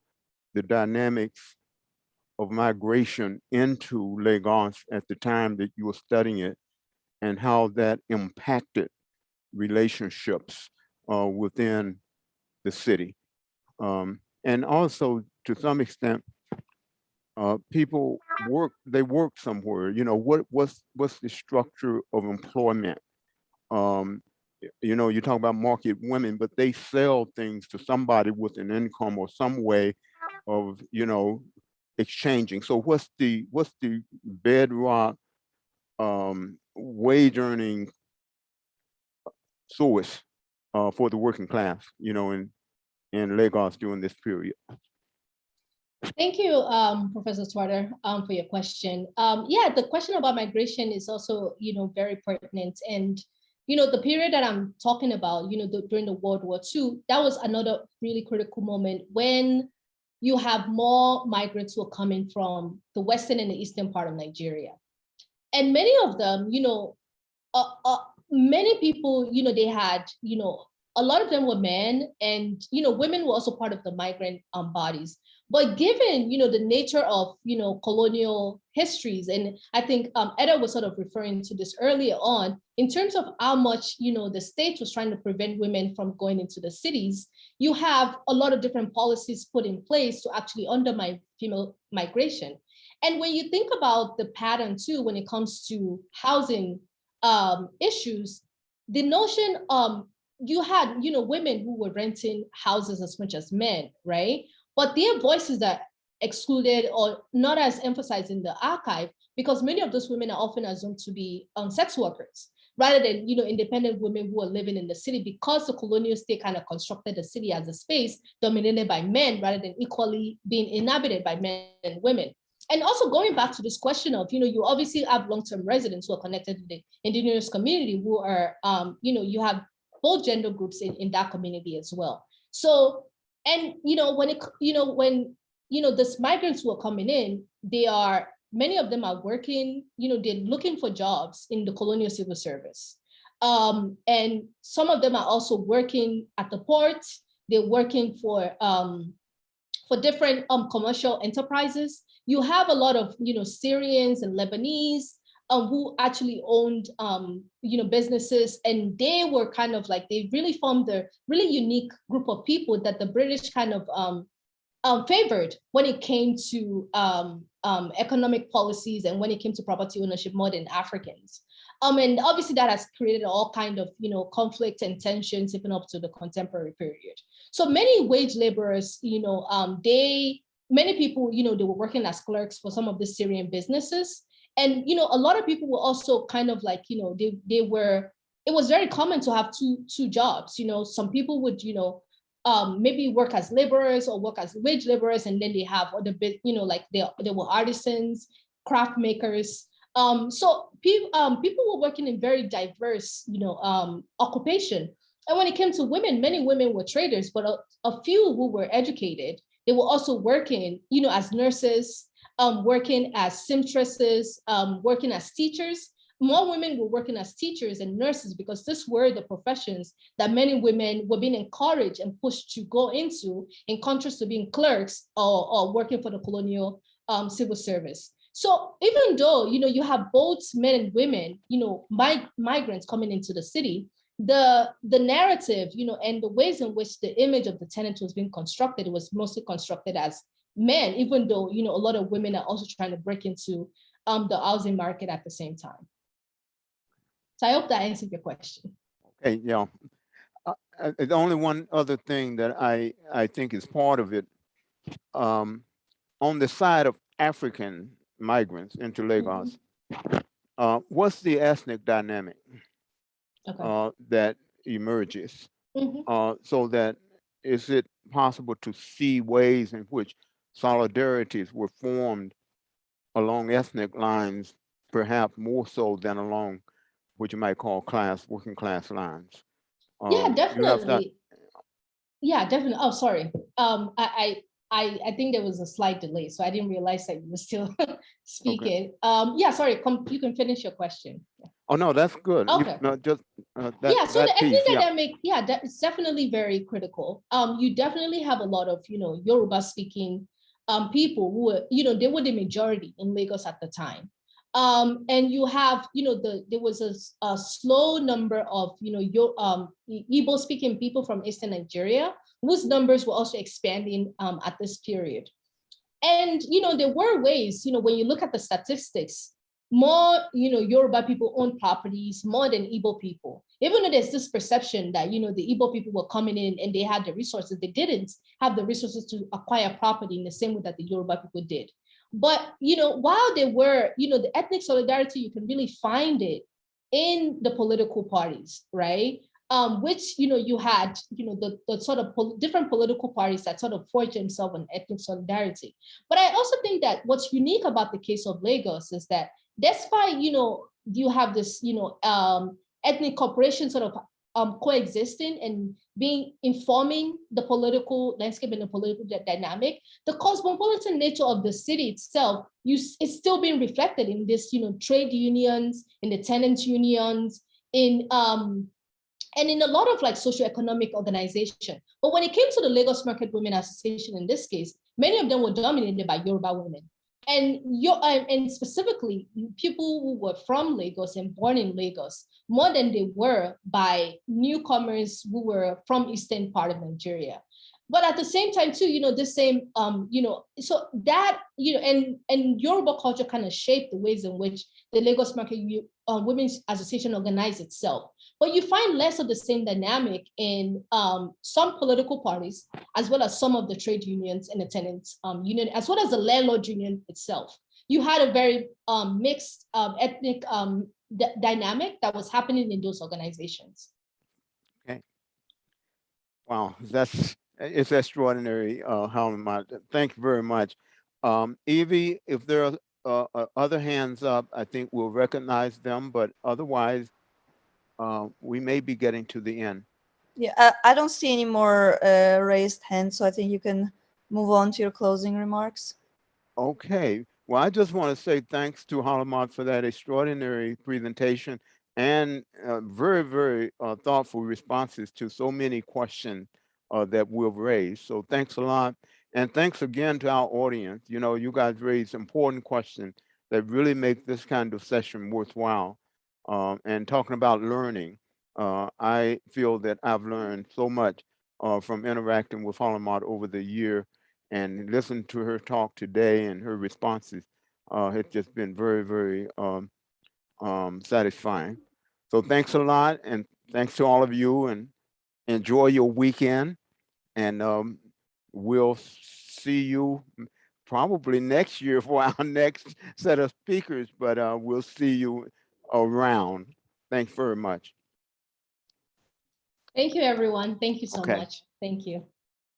the dynamics of migration into Lagos at the time that you were studying it and how that impacted relationships within the city. And also, to some extent, people work somewhere. What's the structure of employment? You talk about market women, but they sell things to somebody with an income or some way of exchanging. So what's the bedrock wage earning source for the working class, in Lagos during this period? Thank you, Professor Swarter, for your question. Yeah, the question about migration is also, very pertinent. And, the period that I'm talking about, during the World War II, that was another really critical moment when you have more migrants who are coming from the western and the eastern part of Nigeria. And many of them, many people, they had, a lot of them were men, and women were also part of the migrant bodies. But given, the nature of, colonial histories, and I think Eda was sort of referring to this earlier on, in terms of how much, the state was trying to prevent women from going into the cities, you have a lot of different policies put in place to actually undermine female migration. And when you think about the pattern too, when it comes to housing issues, the notion you had, women who were renting houses as much as men, right? But their voices are excluded or not as emphasized in the archive, because many of those women are often assumed to be sex workers, rather than, independent women who are living in the city, because the colonial state kind of constructed the city as a space dominated by men rather than equally being inhabited by men and women. And also going back to this question of, you obviously have long-term residents who are connected to the indigenous community who are, you have both gender groups in that community as well. So, and, when these migrants who are coming in, many of them are working, they're looking for jobs in the colonial civil service. And some of them are also working at the port. They're working for different commercial enterprises. You have a lot of, Syrians and Lebanese who actually owned, businesses, and they were kind of like, they really formed a really unique group of people that the British kind of favored when it came to economic policies and when it came to property ownership more than Africans. And obviously that has created all kind of, conflict and tensions even up to the contemporary period. So many wage laborers, many people, they were working as clerks for some of the Syrian businesses. And, a lot of people were also kind of like, it was very common to have two jobs. Some people would, maybe work as laborers or work as wage laborers, and then they have other bit, like they were artisans, craft makers. So people were working in very diverse, occupation. And when it came to women, many women were traders, but a few who were educated, they were also working, as nurses, working as seamstresses, working as teachers. More women were working as teachers and nurses because these were the professions that many women were being encouraged and pushed to go into, in contrast to being clerks or working for the colonial civil service. So even though, you have both men and women, migrants coming into the city, the narrative, and the ways in which the image of the tenant was being constructed, it was mostly constructed as men, even though, a lot of women are also trying to break into the housing market at the same time. So I hope that answered your question. Okay, yeah. The only one other thing that I think is part of it, on the side of African migrants into Lagos, what's the ethnic dynamic that emerges? So that is it possible to see ways in which solidarities were formed along ethnic lines, perhaps more so than along what you might call working class lines? Yeah, definitely. Yeah, definitely. Oh, sorry. I think there was a slight delay, so I didn't realize that you were still speaking. Okay. Yeah, sorry. You can finish your question. Oh no, that's good. Okay. So the ethnic dynamic, it's definitely very critical. You definitely have a lot of, Yoruba speaking people who were, they were the majority in Lagos at the time. And you have, there was a slow number of, Igbo speaking people from Eastern Nigeria, whose numbers were also expanding at this period. And, there were ways, when you look at the statistics, more, Yoruba people own properties more than Igbo people. Even though there's this perception that, the Igbo people were coming in and they had the resources, they didn't have the resources to acquire property in the same way that the Yoruba people did. But, while they were, the ethnic solidarity, you can really find it in the political parties, right? Which, you had, the sort of different political parties that sort of forged themselves on ethnic solidarity. But I also think that what's unique about the case of Lagos is that despite, you have this, ethnic cooperation sort of coexisting and informing the political landscape and the political dynamic, the cosmopolitan nature of the city itself, is still being reflected in this, trade unions, in the tenants unions, in and in a lot of like socioeconomic organization. But when it came to the Lagos Market Women Association, in this case, many of them were dominated by Yoruba women. And specifically people who were from Lagos and born in Lagos, more than they were by newcomers who were from eastern part of Nigeria. But at the same time too, this same, so that, and Yoruba culture kind of shaped the ways in which the Lagos Market Women's Association organized itself. But you find less of the same dynamic in some political parties, as well as some of the trade unions and the tenants union, as well as the landlord union itself. You had a very mixed ethnic dynamic that was happening in those organizations. Okay. Wow, it's extraordinary, Helen. Thank you very much. Evie, if there are other hands up, I think we'll recognize them, but otherwise, we may be getting to the end. Yeah, I don't see any more raised hands, so I think you can move on to your closing remarks. Okay. Well, I just want to say thanks to Halimad for that extraordinary presentation and very, very thoughtful responses to so many questions that we've raised. So thanks a lot. And thanks again to our audience. You guys raised important questions that really make this kind of session worthwhile. And talking about learning, I feel that I've learned so much from interacting with Halimad over the year, and listen to her talk today and her responses. It's just been very, very satisfying. So thanks a lot, and thanks to all of you, and enjoy your weekend. And we'll see you probably next year for our next set of speakers, but we'll see you around. Thanks very much. Thank you, everyone. Thank you so Okay. much. Thank you.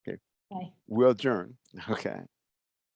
Okay. Bye. We'll adjourn. Okay.